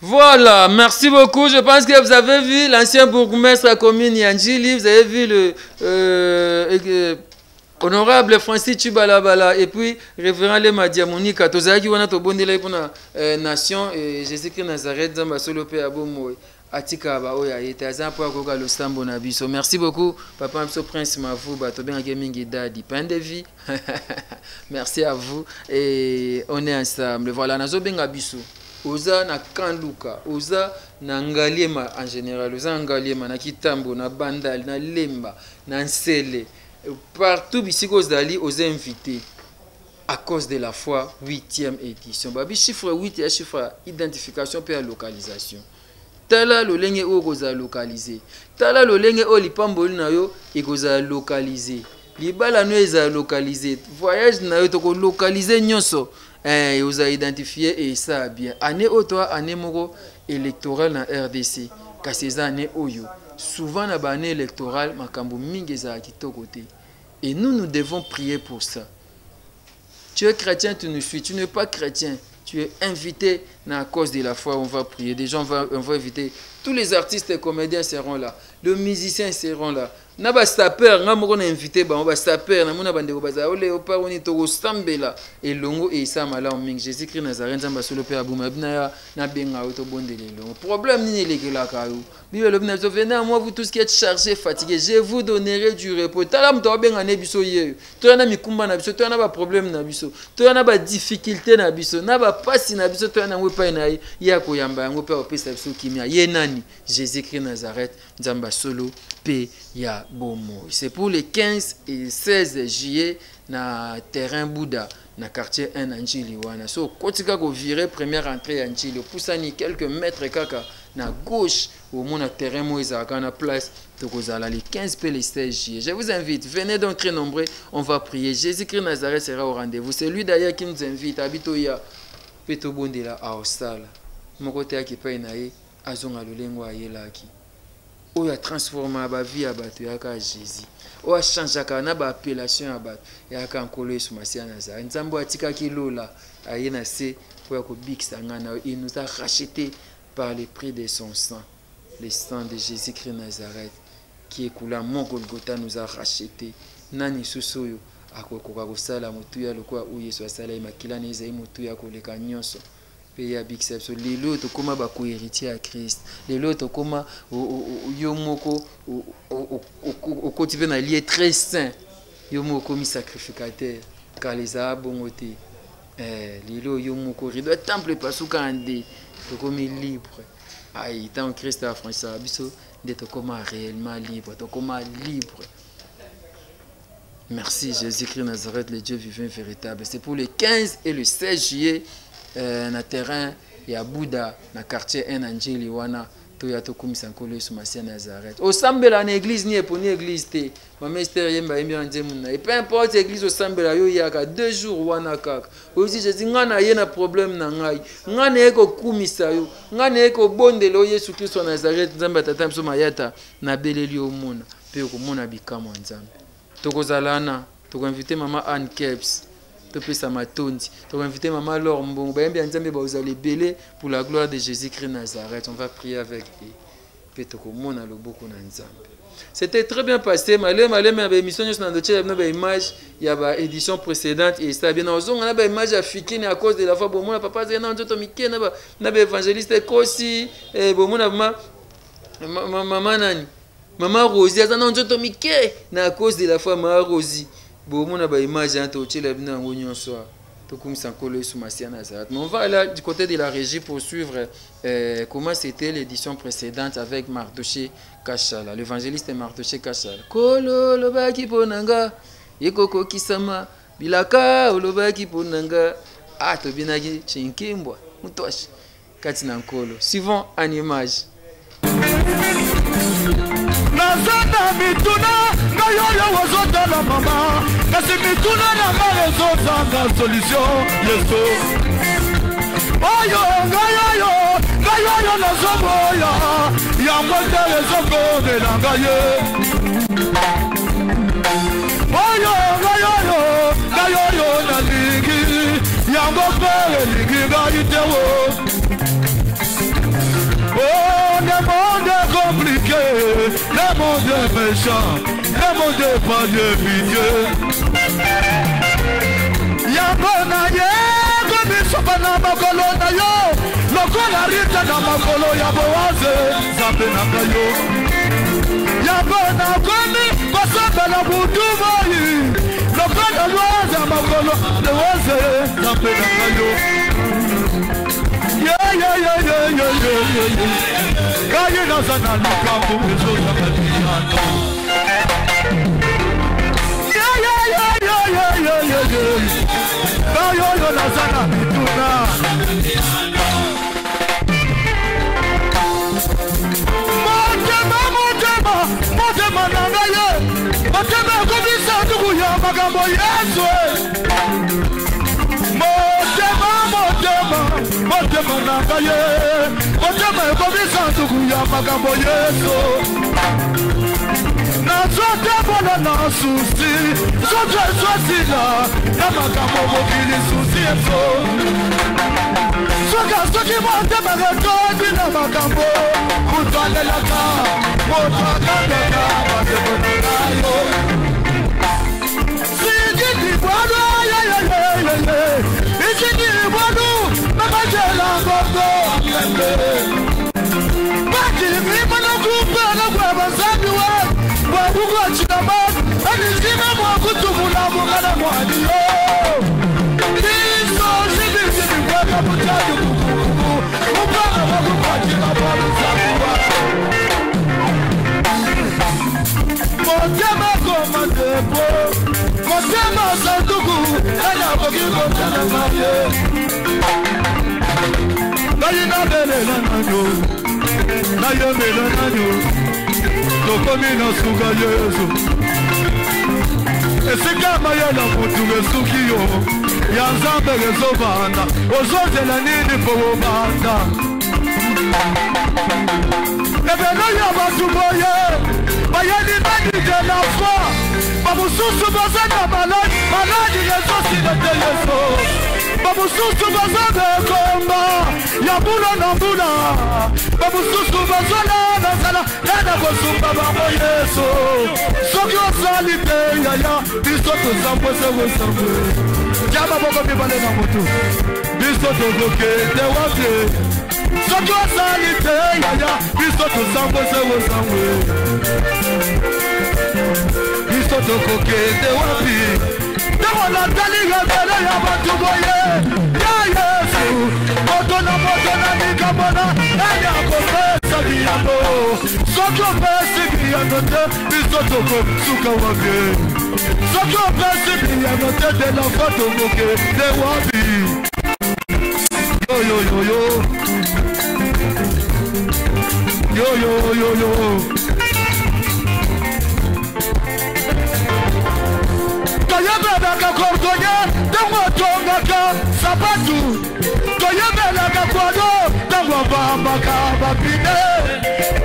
Voilà, merci beaucoup. Je pense que vous avez vu l'ancien bourgmestre de la commune Yanjili, vous avez vu le honorable Francis Chubalabala et puis révérend Lema Diamonika. Tozaki wana to bondela pour na nation et Jésus-Christ Nazareth Zamba solo pe abomo. Atika ba oya ete azampo akoka lo sambo na biso. Merci beaucoup papa Mso Prince Mavuba to benga mingi dadi pain de vie. Merci à vous et on est ensemble. Voilà nazo benga biso. Oza na Kanluka, oza na Ngaliema en général, oza Ngaliema na Kitambo, na Bandal, na Lemba, na Nsele. Partout ici aux dali aux invités à cause de la foi 8e édition. Babi chiffre 8 et chiffre identification puis localisation. Tala lo lenge o koza localiser. Tala lo lenge o lipamboli na yo e koza localiser. Libala no eza localiser. Voyage na yo to ko localiser nyonso. Vous avez identifié et ça bien. Année au toi, année moko électorale en RDC. Car ces années oyo. Souvent la année électorale, makambo mingeza qui côté. Et nous devons prier pour ça. Tu es chrétien, tu nous suis. Tu n'es pas chrétien. Tu es invité à cause de la foi. On va prier. Des gens on va inviter. Tous les artistes et comédiens seront là. Les musiciens seront là. Naba stapper, nga moko na invité ba on va stapper na mona bandeko baza ole opa oni to stambela et longo et ça mala en ming Jésus Christ Nazareth nzamba solo pe abuma bina na benga auto bondele longo problème ni lekela ka yo bible le bina zo venez à moi vous tous qui êtes chargés fatigués je vous donnerai du repos tala mto benga ne biso ye to na mikumba na biso to na ba problème na biso to na ba difficulté na biso na ba pasi na biso to na wepa na ya ko yamba yango pe opesa biso kimia ye nani Jésus Christ Nazareth nzamba solo pe ya bomo. C'est pour les 15 et 16 juillet na terrain Bouddha na quartier 1 Anjili wana. So kotika ko virer première entrée Anjili poussani quelques mètres kaka na gauche au moins na terrain Moïsa na place tokozala les 15 et les 16 juillet. Je vous invite, venez donc très nombreux, on va prier. Jésus-Christ Nazareth sera au rendez-vous. C'est lui d'ailleurs qui nous invite habito ya peto bondela a osala. moko te akipai na ye azonga lolengo ayelaki oyo atransforma bavie ya bato yaka Jésus oyo achangeaka na baappellation ya bato yaka nkolo Yesu Masiya Nazareth nzambe atikaki lola aye na se po ya kobikisa nga na il nous a racheté par le prix de son sang le sang de Jésus-Christ Nazareth qui écoula mon Golgotha nous a racheté nani susu oyo akokoka kosala motuya lokola oyo Yesu asala ye makila na ezali motuya koleka nyonso pe ya bikisa biso lelo tokóma bakohéritier ya Christ lelo tokóma yo moko okoti mpe na lieu très saint yo moko okomi sacrificateur car ezala bongo te lelo yo moko rido temple epasuka nde tokomi libre ai tant Christ afranchisa biso nde tokóma réellement libre tokóma libre. Merci Jésus-Christ Nazareth, le Dieu vivant véritable. C'est pour le 15 et le 16 juillet, na terrain ya Bouddha, na quartier Njili wana, toya tokumisa nkolo Yesu Masiya Nazareth. Osambela na église ni eponi église te. Mama Esther yemba yembi anzemuna. Et peu importe église osambela yo yaka 2 jours wana kaka. Ozi Jésus ngana ye na problème na ngai. Ngana eko kumisa yo. Ngana eko bondelo Yesu Kristo Nazareth nzamba tata mso mayata na beleli omona. Pe okomona bikamo nzambe. Tokozalana, toko invité maman Anne Keps, topesa matondi, toko invité maman Laure Mbongo, bayembi nzambe bazali belé pour la gloire de Jésus-Christ Nazareth. On va prier avec lui. Pe toko mona loboko na nzambe. C'était très bien passé, malé mais émission nous na doche na ba image ya ba édition précédente et ça bien ozonga na ba image affiquée à cause de la fois bomona papa zena nzoto mike na ba évangéliste kosi et bomona maman nani Maman Rosie, ça n'a pas mike na à cause de la foi Maman Rosie. Bon, on a ba image hein, tu la bien en union soir. Tout comme ça collé sous Masiya Nazareth. Mais on va aller du côté de la régie pour suivre comment c'était l'édition précédente avec Mardoché Kachala, l'évangéliste Mardoché Kachala. Kolo lobaki ponanga, yekoko kisama, bilaka lobaki ponanga. Ah, to binagi chinkimbwa, mutoshi. Katina nkolo. Suivons en image. Nazana mituna na yoyo wazotala mama kasi mituna na mazotanga solution yeso oyo ngayo na zoboya ya mwete rezoko de langaye oyo ngayo na ligi ya mwete ligi gaitewo. Oh, le monde est compliqué, le monde est méchant, le monde est pas de pitié. Yabona ye, comme il s'appelle na makolo na yo, lokola rita na makolo ya boaze, zambe na kayo. Yabona komi, kosabe na butumoi, lokola loaze makolo, loaze, zambe na kayo. Yeah. Kaye na sana lukambo ezo ya madiano. Yeah. Kayo na sana mituna. Motema nangaye. Motema komisa ndugu ya magambo Yesu. Motema nangaye, motema ekomisa ndugu ya magambo Yesu. Na zote bona na susi, zote swasila, na magambo mokili susi yeso. Soki motema rekodi na magambo, mutalelaka, motakandaka, motema nangayo. Sijiti bwado, Isini bwado, Mamajela Gogo, Baki Mimana Kupa, na Waba Sabiwa, Wabugo Chinaman, and his Zima Wakutumula Mugana Mwadio. This all she lives in the world of Mutayu, Mubana Wabukachina Sabiwa. Motema Comandepo. Motema sanduku, aya bogi motema maye. Na bele na nanyo, na yemele na nanyo. Tokomi na suga Yesu. Esika maye na mutu mesukiyo. Ya nzambe gezobanda, ozozela nini po banda. Ebelo ya batuboye bayani bani de la foi bamususu bazana maladi yeso sinete yeso bamususu bazana komba ya bula na bula bamususu bazana nazala nana kosumba babo yeso soki osalite yaya biso tozambwe sewesambwe jaba boko mibale na motu biso tozokende wapi soki osalite yaya biso tozambwe sewesambwe biso tokokende wapi ntango natali ebele ya bato boye ya yesu moto na likamona ene akopesa biyano soki opesi biyano te biso tokosuka wapi soki opesi biyano te de la fois tokokende wapi yoyoyoyo yoyoyoyo toyebelaka kordonye ntango atongaka sabatu toyebelaka kwado ntango abambaka bapine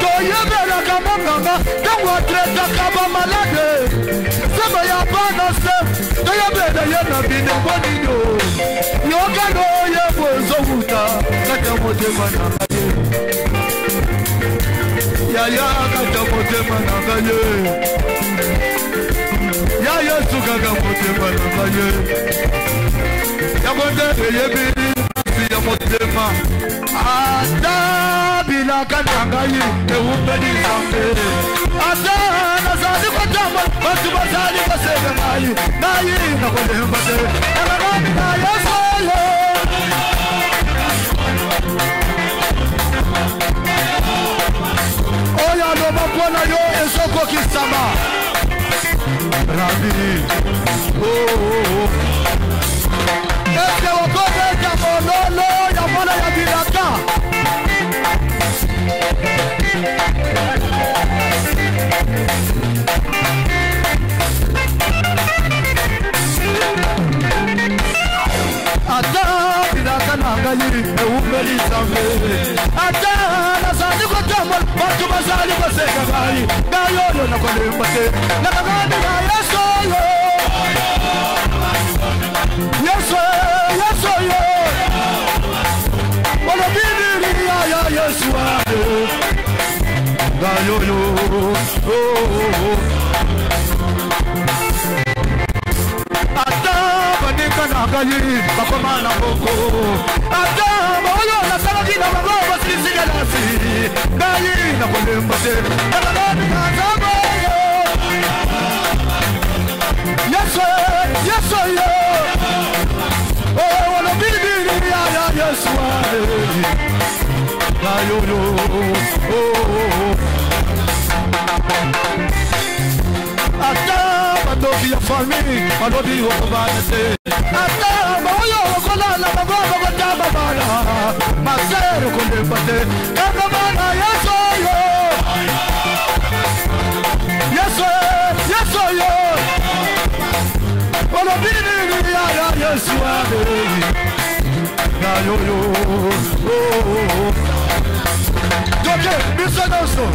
toyebelaka monganga ntango atretaka bamalade sema ya bana se toyebela ye na binembo nino yokano yebo ezowuta kata motema na ngaye yaya kata motema na ngaye ya yesu kaka motema na ngaye yakonde eyebili si ya motema ata bilaka na ngai ewumbeli nzambe ata nazali kotamba batu bazali kosenga ngai nakolemba te nakakani na yesu yo oyo aloba mpona yo ezokokisama Rabi, Est-ce qu'on connaît ta monolo, ya mona ya bilaka? Ata bilaka na ngai ewumbeli nzambe ata nazali kotamba bato bazali kosenga ngai ngai oyo nakolemba te nakakani na yesu oyo yesu oyo olobiniri ya yesu ade ngai oyo ata baninga na ngai bakoma na moko ata oyo nasalaki na bango basilisingalasi ngai nakolemba te nakakani na nzambe oyo yesu oyo olobiniri ya yesu ade ngai oyo ata badoki ya famille balobi okobana te ata baoyo okolala bango bakotamba bana masere okolemba te kaka bana yesu oyo yesu oyo olobiniri ya yesu ade ngai oyo toke biso nyonso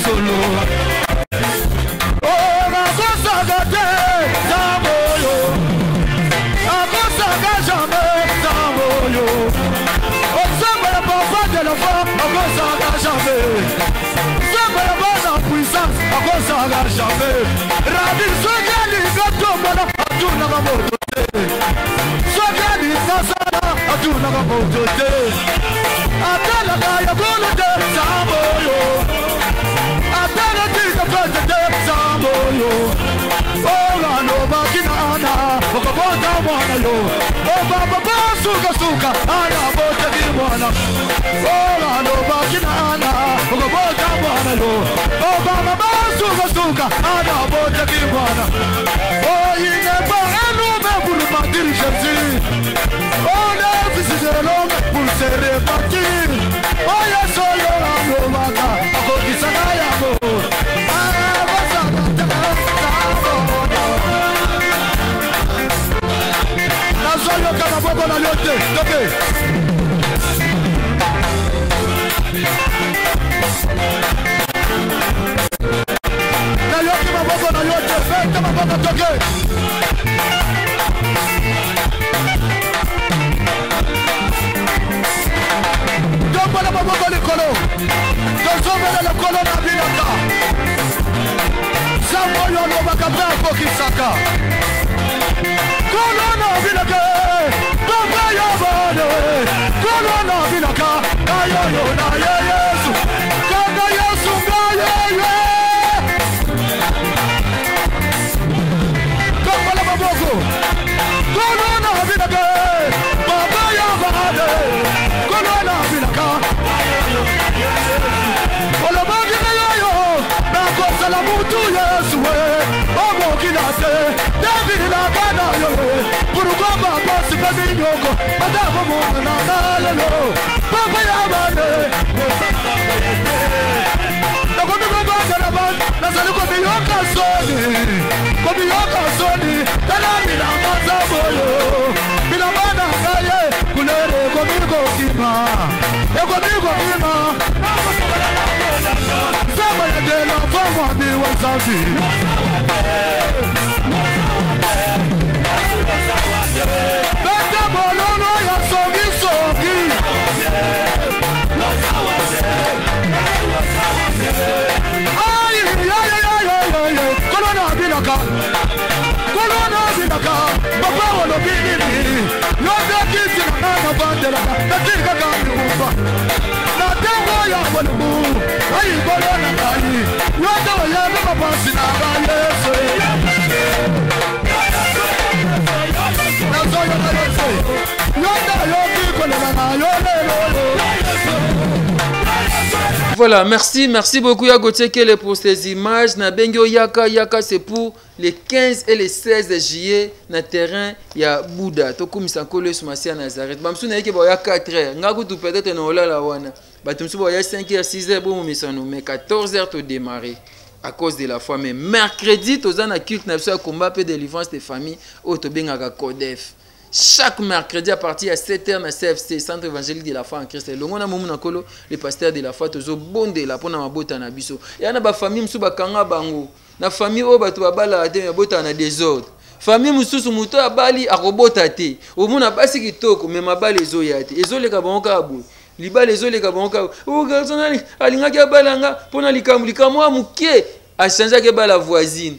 Solo oh nakosaga te zamboyo nakosaga jamais zamboyo ozamba ya papa de la foi nakosaga jamais atunaka jamais. Rabi sogeli gatomana atunaka moto te. Sogeli sasana atunaka moto te. Atalaka ya bolo te samoyo. Atala tika fete te samoyo. Oga no makinana okabota mwana yo. Oba baba suka suka ana bota di mwana. Oga no makinana okabota mwana yo. Oba baba suka suka ana bota di mwana. Oyine ba anu me buru matiri shamsi. Ona visite longa pour se repartir. Oya solo anu maka akokisana ya mo. Nazoyo kama boko na yote, toke. Na yote maboko na yote, fete maboko toke. Tomba na maboko likolo. Tozome na likolo na bilaka. Samoyo no bakapea kokisaka. Kolona bilaka, baba ya bane. Kolona bilaka, ayo yo na Yesu. Kanga Yesu na ye. Tomba na maboko. Kolona bilaka, baba ya bane. Kolona bilaka. Ola bagina yo, na kosa la mutu Yesu we. Omo kinate, David la bana yo. Burugoma bosi baby yoko, madamo mona na lalo. Baba ya bane. Nakomi baba kana ban, nazali ko biyoka soni. Ko biyoka soni, kana mina mazabo yo. Mina bana kaye, kulere ko bigo kima. Eko bigo kima. Sama ya de la fama bi wasafi. Bete bolono ya sogi sogi. Ay ay. Kolona bilaka. Kolona bilaka. Baba wolo bini. Yote kiti na bandela. Natika kami umba. Natengo ya wolo. Ay kolona kali. Yote ya baba pasi na Yesu. Voilà, merci beaucoup Yagoté Kele pour ces images. Na Bengyo Yaka, c'est pour les 15 et les 16 juillet na terrain ya Bouddha. Tokum Sankole Sumasia Nazareth. Bamsu na yeke boya 4h. Ngaku tu peut-être na olala wana. Batumsu boya 5h, 6h bon misano mais 14h to démarrer à cause de la foi. Mais mercredi tozana na culte na biso combat pe délivrance des familles au to bengaka Codef. Chaque mercredi à partir de 7h na CFC, Centre évangélique de la foi en Christ. Le ngona momu nakolo le pasteur de la foi tozo bonde la pona mabota na biso. Ya na ba famille msu bakanga bango. Na famille o bato babala ate mabota na désordre. Famille mususu muto abali akobota te. Omuna basi kitoko me mabale ezo ya te. Ezo leka bango ka boye. Libala ezo leka bango ka. O garçon alinga ki abalanga pona likamu amuke a changer ke bala voisine.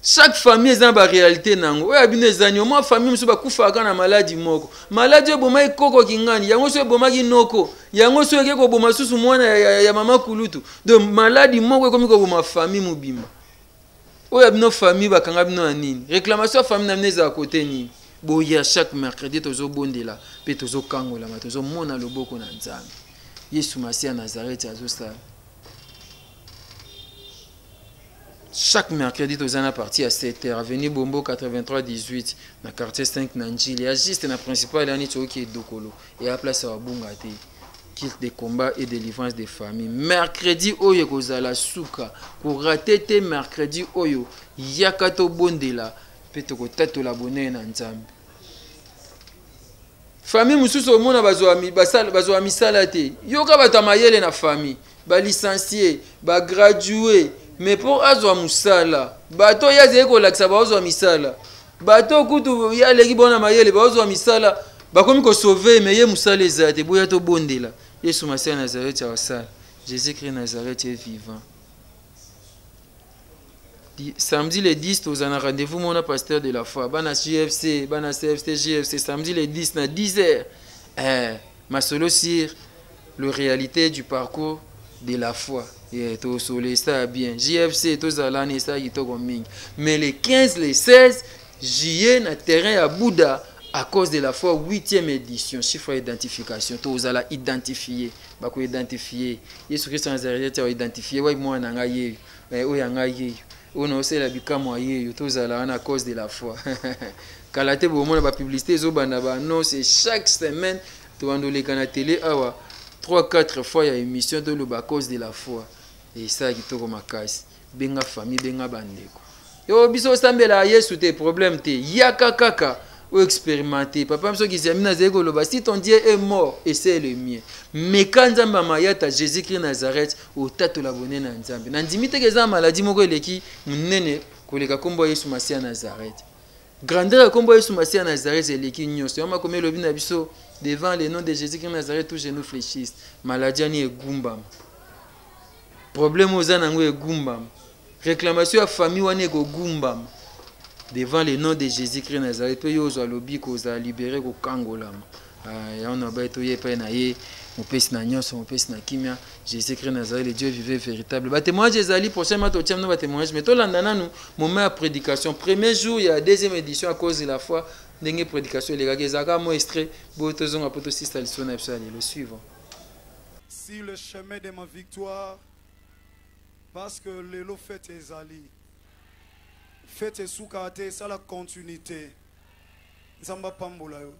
Chaque famille est dans la réalité nango. Ouais, abine zanyo moi famille musu ba kufa kana maladie moko. Maladie boma ikoko kingani. Yango so boma kinoko. Yango so yeke ko boma susu mwana ya mama kulutu. Donc maladie moko comme ko boma famille mubima. Ouais, abino famille ba kanga bino nini. Réclamation famille na mneza à côté ni. Boya chaque mercredi tozo bondela, pe tozo kangola, ma tozo mona loboko na nzambe. Yesu Masia Nazareth azo sa. Chaque mercredi, nous allons partir à 7h. Avenue Bombo 83-18, dans le quartier 5 Nanjil. Il y a juste la principale année qui est Dokolo. Et à la place, à Bungate. Kilt de combat et délivrance des familles. Mercredi, Oyo Kozala Souka. Pour rater tes mercredi, Oyo. Yakato Bondela. Petoko Tato la bonne Nanzambi. Famille Moussous au monde a misalate. Yoka batamayele na famille. Ba licencié, ba gradué. Mais pour azwa musala, bato yaze ko laksa ba azwa misala. Bato kutu ya leki bona mayele ba azwa misala, ba komi ko sauver mais ye musala ezate boya to bondela. Yesu Masia Nazareth ya wasala. Jésus-Christ Nazareth est vivant. Samedi le 10, nous avons rendez-vous, mon pasteur de la foi. Bana JFC, Bana CFC, JFC, samedi le 10, à 10h. Ma solo sur la réalité du parcours de la foi. Tout soleil, ça bien. JFC, tout ça, ça, mais les 15, les 16, j'y ai un terrain à Bouddha à cause de la foi 8e édition. Chiffre d'identification. Tout ça, identifié. Bako identifié. Jésus Christ Nazareth a identifié. Ouais, moi, nangaye. On a aussi la bikamoye. Tout ça, à cause de la foi. Kalate, bon, on a la publicité. Non, c'est chaque semaine. Tu vas dans les télé. 3-4 fois, il y a une émission de l'eau à cause de la foi. Et ça, qui est ma casse. Benga famille, benga bandeko. Yo, biso sambela yesu te problème te. Yaka kaka. Ou expérimenter. Papa, m'so qui s'est mis dans zéro loba. Si ton Dieu est mort, et c'est le mien. Mais quand Nzamba mayata Jésus-Christ Nazareth, au tato la bonne na Nzambe. Nandimite que za maladie moko eleki munene koleka kombo Yesu Masia Nazareth. Grandeur kombo Yesu Masia Nazareth eleki nyonso. Yama komé lobi na biso devant le nom de Jésus-Christ Nazareth tous genoux fléchissent. Maladie ni egumbam. Problème aux anango egumbam. Réclamation à famille wane ko gumbam. Devant le nom de Jésus-Christ Nazareth, peu yo zo lobi ko za libérer ko kangola. Ya on a ba to ye pa na ye, mon pèse na nyonso, mon pèse na kimia, Jésus-Christ Nazareth, le Dieu vivant véritable. Ba témoignage ezali prochainement to tiam no ba témoignage, mais to landana nous moment à prédication. Premier jour, il y a deuxième édition à cause de la foi, ndenge prédication les gars zaka mo extrait, bo to zonga poto sista lisona epsali le suivant. Si le chemin de ma victoire parce que le lot fait ezali. Faites soukate, ça la continuité. Nzamba pambola yo.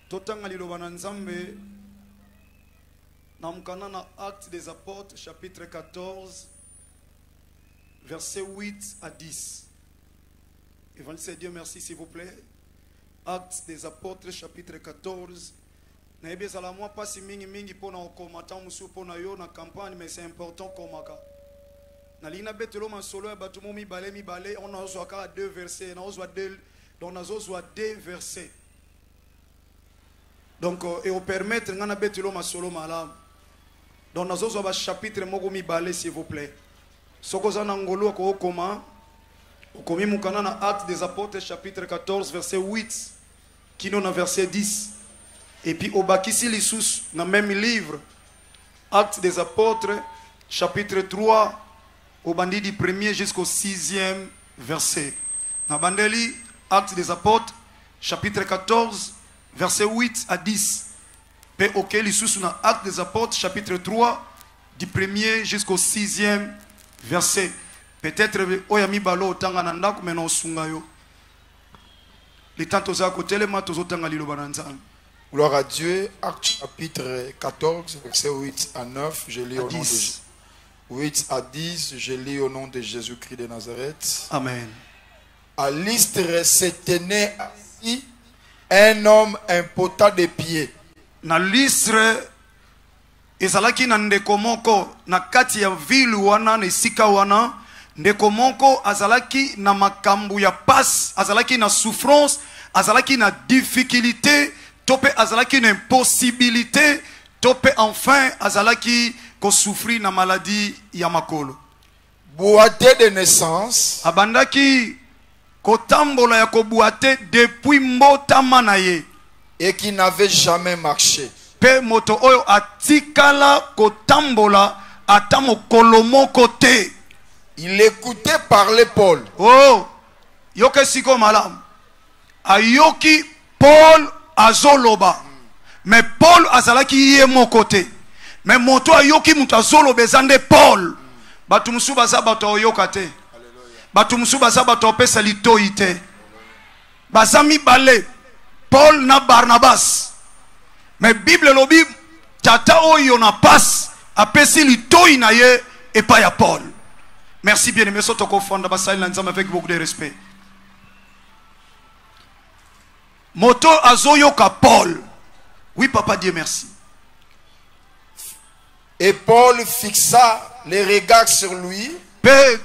Totanga liloba na Nzambe. Namkana na Actes des Apôtres, chapitre 14, versets 8 à 10. Évangile Dieu merci s'il vous plaît. Actes des Apôtres, chapitre 14. Na ebeza la moi pas si mingi pona okomata musu pona yo na campagne, mais c'est important komaka. Nalina betelo masolo ya batumo mi balé on a ozo ka 2 versets, on a deux, donc on a ozo 2 versets. Donc et au permettre ngana betelo masolo malam. Donc on a ozo ba chapitre moko mi balé s'il vous plaît. Soko za na ngolo ko okoma okomi mukana na Actes des Apôtres chapitre 14 verset 8 qui non na verset 10. Et puis au bakisi lisous na même livre Actes des Apôtres chapitre 3 au bandit du 1er jusqu'au 6e verset. Na bandeli Actes des Apôtres chapitre 14 verset 8 à 10. Pe auquel il sous na Actes des Apôtres chapitre 3 du 1er jusqu'au 6e verset. Peut-être oyami balo tanga na ndako meno sunga yo. Les tantos à côté les matos otanga liloba na Nzambe. Gloire à Dieu. Actes chapitre 14 verset 8 à 9, je lis au nom de 8 à 10, je lis au nom de Jésus-Christ de Nazareth. Amen. À Lystre se tenait assis un homme impotent de pieds. Na Lystre ezalaki na ndeko moko na kati ya ville wana na esika wana, ndeko moko azalaki na makambu ya passe, azalaki na souffrance, azalaki na difficulté, tope azalaki na impossibilité, tope enfin azalaki ko souffrir na maladie ya makolo. Boité de naissance. Abandaki kotambola ya kobuate depuis mbotama na ye. Et qui n'avait jamais marché. Pe moto oyo atikala kotambola ata mokolo moko te. Il écoutait parler Paul. Oh, yoke siko malam. Ayoki Paul azoloba. Mais Paul azalaki ye moko te. Mais moto ayoki mutu azoloba ezande Paul. Batu musu baza bato oyoka te. Batu musu baza bato opesa litoi te. Baza mibale Paul na Barnabas. Mais Bible lobi tata oyo na passe apesi litoi na ye et pas ya Paul. Merci bien aimé sotoko fonda basali na Nzambe avec beaucoup de respect. Moto azoyoka Paul. Oui papa Dieu merci. Et Paul fixa les regards sur lui. Pe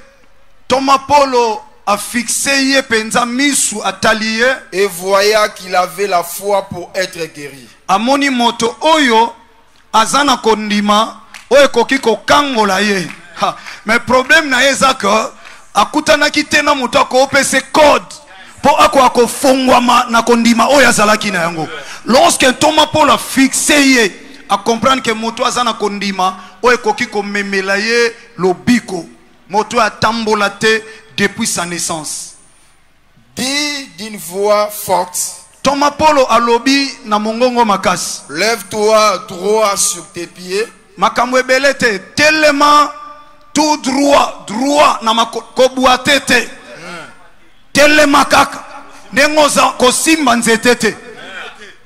Thomas Paulo a fixé ye penza misu ataliye et voya qu'il avait la foi pour être guéri. Amoni moto oyo azana kondima oyo ekoki kokangola ye. Mais problème na ye eza ke akutanaki te na moto akoopesa code po akofongwama na kondima oyo azalaki na yango. Lorsque Thomas Paul a fixé ye a comprendre que moto aza na kondima oyo ekoki komemela ye lobiko, moto atambola te depuis sa naissance. Dit d'une voix forte. Thomas Paul alobi na mongongo makasi. Lève-toi droit sur tes pieds. Makambo ebele te, tellement tout droit, droit na makobwate te. Tellement kaka nengoza kosimba nzete te.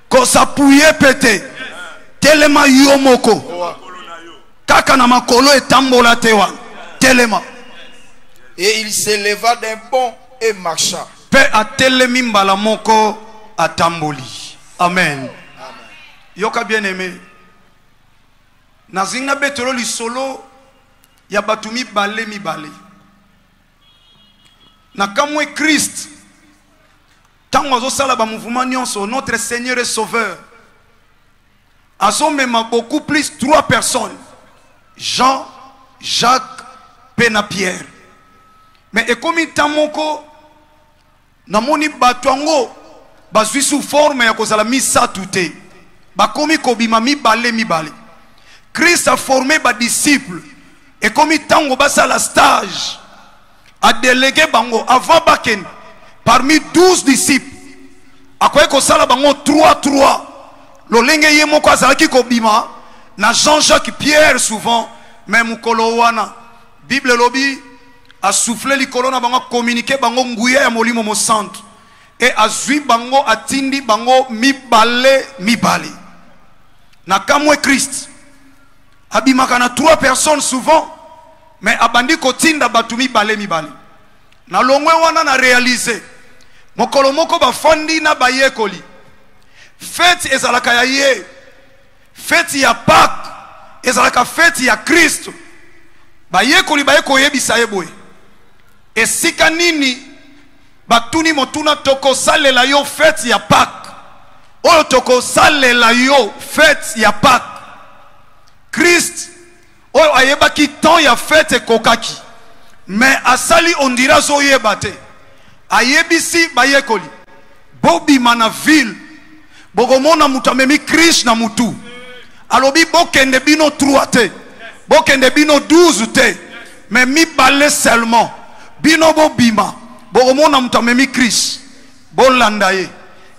Kosapuye pete. Tellement yomoko. Kaka na makolo etambola te wa. Tellement. Et il s'éleva d'un bond et marcha. Pe atelemi mbala moko atamboli. Amen. Yoka bien aimé. Nazinga betolo li solo ya batumi bale mi bale. Na kamwe Christ. Tango azo sala ba mouvement nyonso, notre Seigneur et Sauveur. Azo mema beaucoup plus 3 personnes. Jean, Jacques, Pena Pierre. Mais ekomi tamoko namoni batwango bazwi sous forme ya kozala misatu te. Bakomi kobima mibale mibale. Christ a formé ba disciples. Et comme tango basala stage a délégué bango avant baken parmi 12 disciples. Akoye kosala bango 3-3. Lolenge ye moko azalaki kobima na Jean-Jacques Pierre souvent même mukolo wana Bible lobi a soufflé likolo na bango communiquer bango nguya ya molimo mo centre et azui bango atindi bango mibale mibale. Na kamwe Christ abimaka na 3 personnes souvent mais abandi kotinda batu mibale mibale. Na longwe wana na réaliser mokolo moko bafandi na bayekoli fête ezalaka ya ye, fête ya Pâques ezalaka fête ya Christ. Bayekoli bayeko yebisa yeboye esika nini batuni motuna toko salela yo fête ya Pâques oyo toko salela yo fête ya Pâques. Christ oyo ayebaki temps ya fête kokaki mais asali ondira zo yebate ayebisi bayekoli bobima na ville bogomona mutamemi Christ na mutu alobi bokende bino 3 te bokende bino 12 te mais mibale seulement bino bobima bogomona mutamemi Christ bolanda ye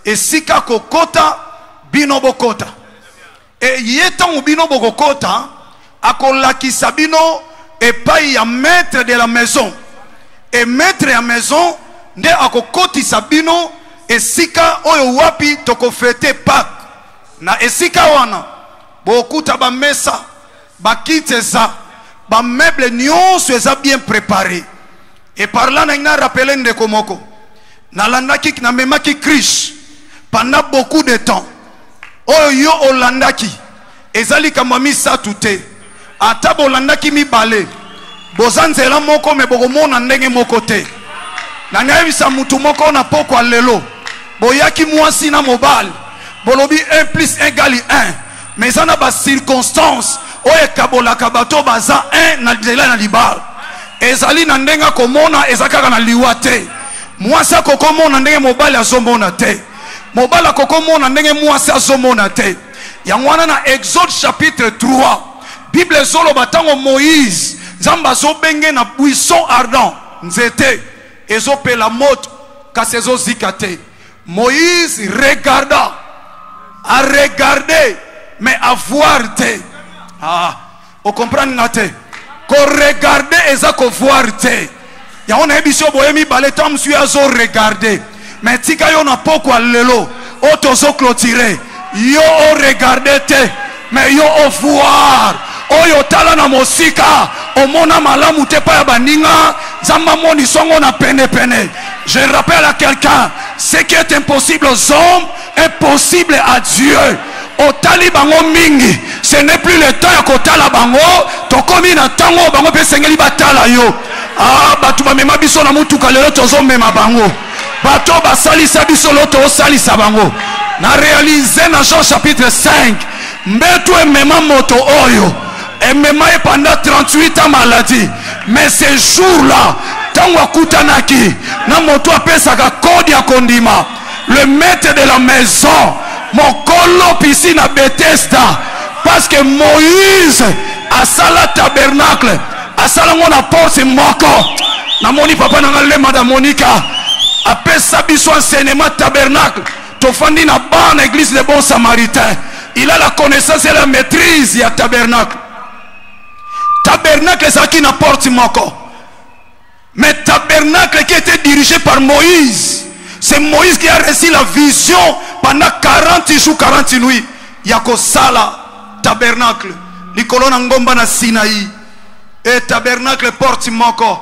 esika kokota bino bokota et yetango bino bokota akolakisa bino epai ya maître de la maison et maître ya maison nde akokotisa bino esika oyo wapi tokofete Pâques. Na esika wana bokuta ba mesa bakite za ba meuble nyonso eza bien préparé et par là na rappelé ndeko moko na landaki na memaki Christ pendant beaucoup de temps oyo yo olandaki ezali kama misatu te ata bolandaki mibale bozanzela moko me bokomona ndenge moko te. Na ngayebisa mutu moko na poko lelo boyaki mwasi na mobile bolobi 1 + 1 = 1 mais ça na ba circonstance oye kabolaka bato baza 1 na dela na libal ezali na ndenga komona ezakaka na liwate mwasi akokomona ndenge mobile azomona te mobile akokomona ndenge mwasi azomona te. Yangwana na Exode chapitre 3 Bible zolo batango Moïse Zamba zo benge na buisson ardent nzete ezopela moto kasi ezozikate. Moïse regarda a regarder mais à voir te. O comprendre ngate ko regarder eza ko voir te. Ya ona ebiso boyemi baletam su azo regarder mais tika yo na poko lelo o tozo clôturer yo o regarder te mais yo o voir oyo tala na mosika omona malamu te pa ya baninga zamba moni songo na pene pene. Je rappelle à quelqu'un, ce qui est impossible aux hommes est possible à Dieu. Otali bango mingi, ce n'est plus le temps ya kotala bango, tokomi na tango bango pe sengeli batala yo. Batu ba mema biso na mutuka lelo tozo mema bango. Bato basalisa biso loto osalisa bango. Na réaliser na Jean chapitre 5, mbetu emema moto oyo et même pendant 38 ans maladie. Mais ce jour-là, tant wakutanaki, na moto apesaka kodi ya kondima, le maître de la maison, mon colo piscine à Bethesda, parce que Moïse a sala tabernacle, a sala mon apport c'est moko. Na moni papa na ngale madame Monica, a pesa biso enseignement tabernacle, tofandi na ban église des bons samaritains. Il a la connaissance et la maîtrise, il y a tabernacle. Tabernacle, c'est qui n'apporte moko. Mais tabernacle qui était dirigé par Moïse, c'est Moïse qui a reçu la vision pendant 40 jours, 40 nuits. Yako sala tabernacle. Nikolo na ngomba na Sinaï. Et tabernacle porte moko.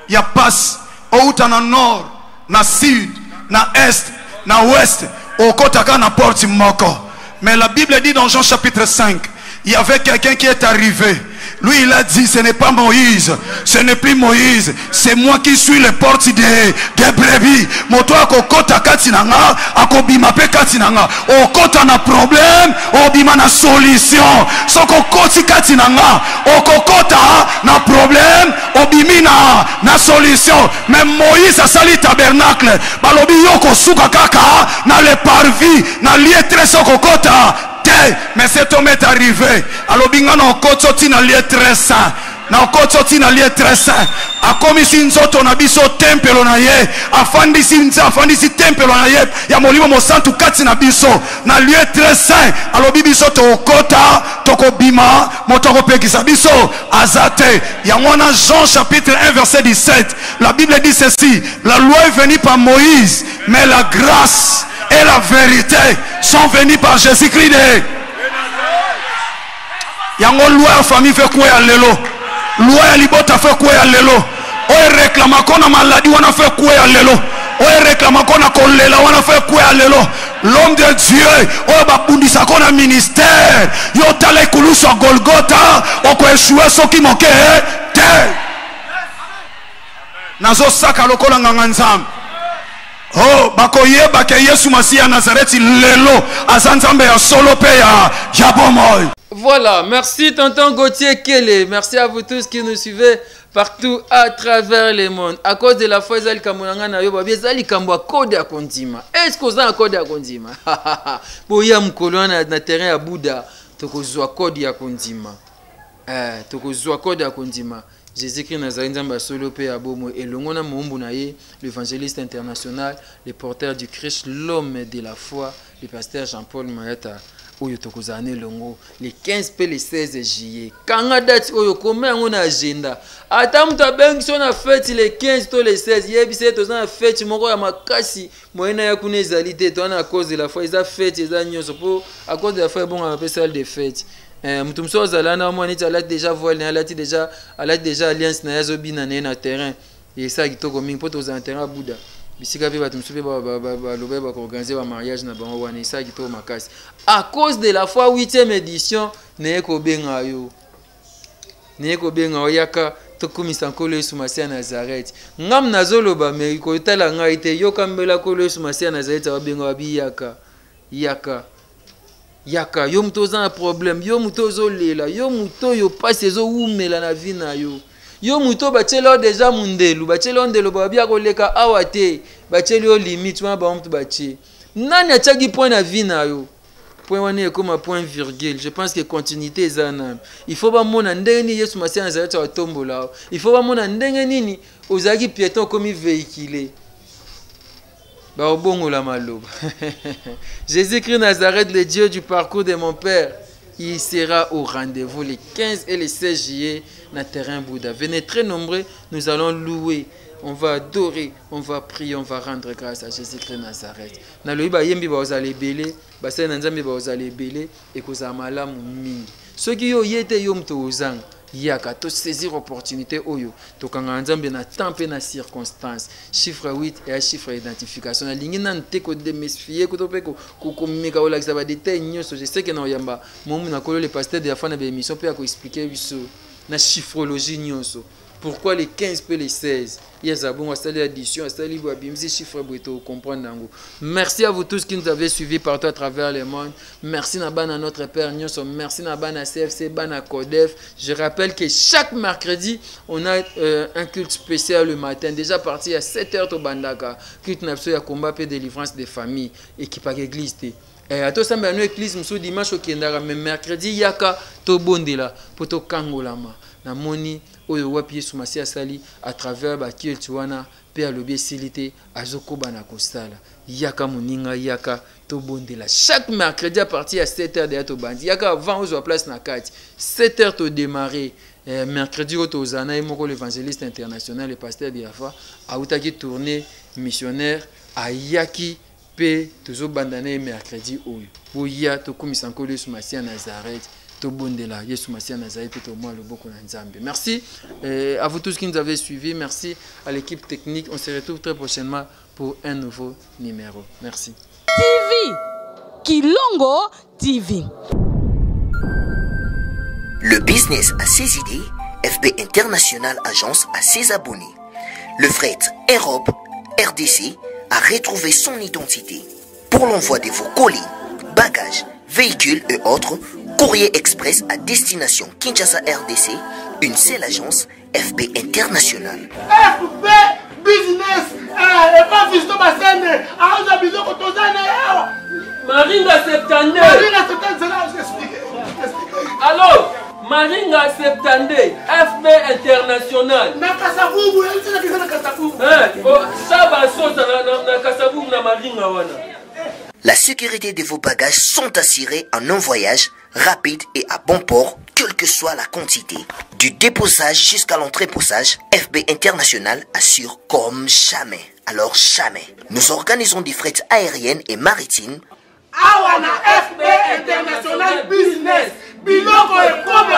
Ya passe au na nord, na sud, na est, na ouest. Au kotaka na porte moko. Mais la Bible dit dans Jean chapitre 5, il y avait quelqu'un qui est arrivé. Lui il a dit, ce n'est pas Moïse, ce n'est plus Moïse, c'est moi qui suis le porte des brebis. Moto akokota katinanga, akobima pe katinanga. Okota na problème, obima na solution. Soko koti katinanga, okokota na problème, obimi na solution. Même Moïse a sali tabernacle, balobi yoko suka kaka na le parvis, na lié très sokokota. Mais cet homme est arrivé. Alors binga na okototi na lieu très saint. Na okototi na lieu très saint. Akomisi nzoto na biso tempelo na ye. Afandisi tempelo na ye. Ya molimo mo santu kati na biso na lieu très saint. Alors biso to okota toko bima motoko pekisa biso azate. Ya mwana Jean chapitre 1 verset 17. La Bible dit ceci: la loi est venue par Moïse, mais la grâce et la vérité sont venus par Jésus-Christ. Yango loi ya famille fait quoi ya lelo? Loi ya libota fait quoi ya lelo? Oye réclame kona maladie wana fait quoi ya lelo? Oye réclame kona kolela wana fait quoi ya lelo? L'homme de Dieu, oye babundisa kona ministère, yo tale kuluso Golgotha, oko échoué soki moke te. Nazo saka lokola nganga nzambe. Oh, bakoye bake Yesu Masia Nazareti lelo azanzambe ya solo pe ya bomoy. Voilà, merci tonton Gauthier Kele. Merci à vous tous qui nous suivez partout à travers le monde. À cause de la foi, Zali Kamonanga na yoba, Zali Kambo code à Kondima. Est-ce que vous avez un code à Kondima? Boya mkolona na terrain à Bouddha, toko zwa code à Kondima. Toko zwa code à Kondima. Jésus-Christ Nazareth Nzamba solo pe ya bomo et longona mombu na ye, l'évangéliste international, le porteur du Christ, l'homme de la foi, le pasteur Jean-Paul Mayata. Oyo tokozane longo les 15 pe les 16 juillet. Kanga date oyo comment on a agenda. Ata mutu abengi so na fête les 15 to les 16 yebise to na fête moko ya makasi moyena ya kuna ezalité to na cause de la foi eza fête eza nyonso po à cause de la foi bon on appelle ça de fête. Mutu mso zalana mo niti alati déjà voile alati déjà alliance na yazo bina na terrain et ça kitoko mingi po to za terrain Bouddha. Bisika pe bato msupe lobe ba organiser ba mariage na bango wana isa kitoko makasi. À cause de la foi 8e édition neko benga yo. Neko benga yaka tokumisa nkolo Yesu Masia Nazareth. Ngam nazoloba me ko tala ngai te yokambela nkolo Yesu Masia Nazareth abenga wabi yaka. Yaka yo mutoza na problème, yo mutozo lela, yo muto yo passe zo umela na vie na yo. Yo muto bachelo déjà mundelu, bachelo ndelo babia koleka awate, bachelo limite wana ba mtu bache. Nani achagi point na vie na yo? Point wana comme point virgule. Je pense que continuité ezana. Il faut ba mona ndenge ni Yesu Masia Nazareth wa tombola. Il faut ba mona ndenge nini ozaki piéton comme véhiculé. Ba obongo la maloba. Jésus-Christ Nazareth, le Dieu du parcours de mon père, il sera au rendez-vous les 15 et les 16 juillet na terrain Bouddha. Venez très nombreux, nous allons louer, on va adorer, on va prier, on va rendre grâce à Jésus-Christ Nazareth. Na loiba yembi ba ozale belé, ba sa nzambe ba ozale belé et ko za malamu mingi. Ceux qui yo yete yo mto ozang yaka to saisir opportunité oyo to kanga nzambe na temps pe na circonstance. Chiffre 8 et chiffre identification na lingi na nteko de mesfier ko to pe ko meka ola ki ça va détail nyoso. Je sais que na yamba momu na kolo le pasteur de la fin de l'émission pe ko expliquer biso na chiffrologie nyonso. Pourquoi les 15 peut les 16? Il y a ça, bon, addition, chiffre comprendre. Merci à vous tous qui nous avez suivis partout à travers le monde. Merci à notre Père Nyonso. Merci à CFC, à Codef. Je rappelle que chaque mercredi, on a un culte spécial le matin. Déjà parti à 7h au Bandaka. Culte à combat et délivrance des familles. Équipe à l'église. Et à tous les églises, dimanche au Kendara, mais mercredi, il y a to bondela pour to kangolama. Na moni oyo wapi sumasi asali à travers ba kieltuana pe alobi silité azoko bana kostala. Yaka moninga yaka to bondela. Chaque mercredi à partir à 7h de to bandi. Yaka avant aux place na kati. 7h to démarrer. Mercredi au Tozana et moko l'évangéliste international le pasteur Biafa a outaki tournée missionnaire à Yaki pe tozo bandane mercredi oyo. Boya to komisanko le sumasi à Nazareth. Merci à vous tous qui nous avez suivis. Merci à l'équipe technique. On se retrouve très prochainement pour un nouveau numéro. Merci. TV Kilongo TV. Le business a ses idées. FB International Agence a ses abonnés. Le fret Europe RDC a retrouvé son identité. Pour l'envoi de vos colis, bagages, véhicules et autres, Courrier Express à destination Kinshasa RDC, une seule agence, FB International. FB Business, et pas Fisto Bassene, à Abizo Kotozane. Maringa Septande. Maringa Septande, c'est là où j'explique. Alors, Maringa Septande, FB International. Nakasavubu, elle dit que c'est Nakasavubu. Ça va sauter na Kasavubu na Maringa wana. La sécurité de vos bagages sont assurées en un voyage rapide et à bon port, quelle que soit la quantité. Du déposage jusqu'à l'entreposage, FB International assure comme jamais. Alors jamais. Nous organisons des frettes aériennes et maritimes. Awana FB International Business. Biloko et comme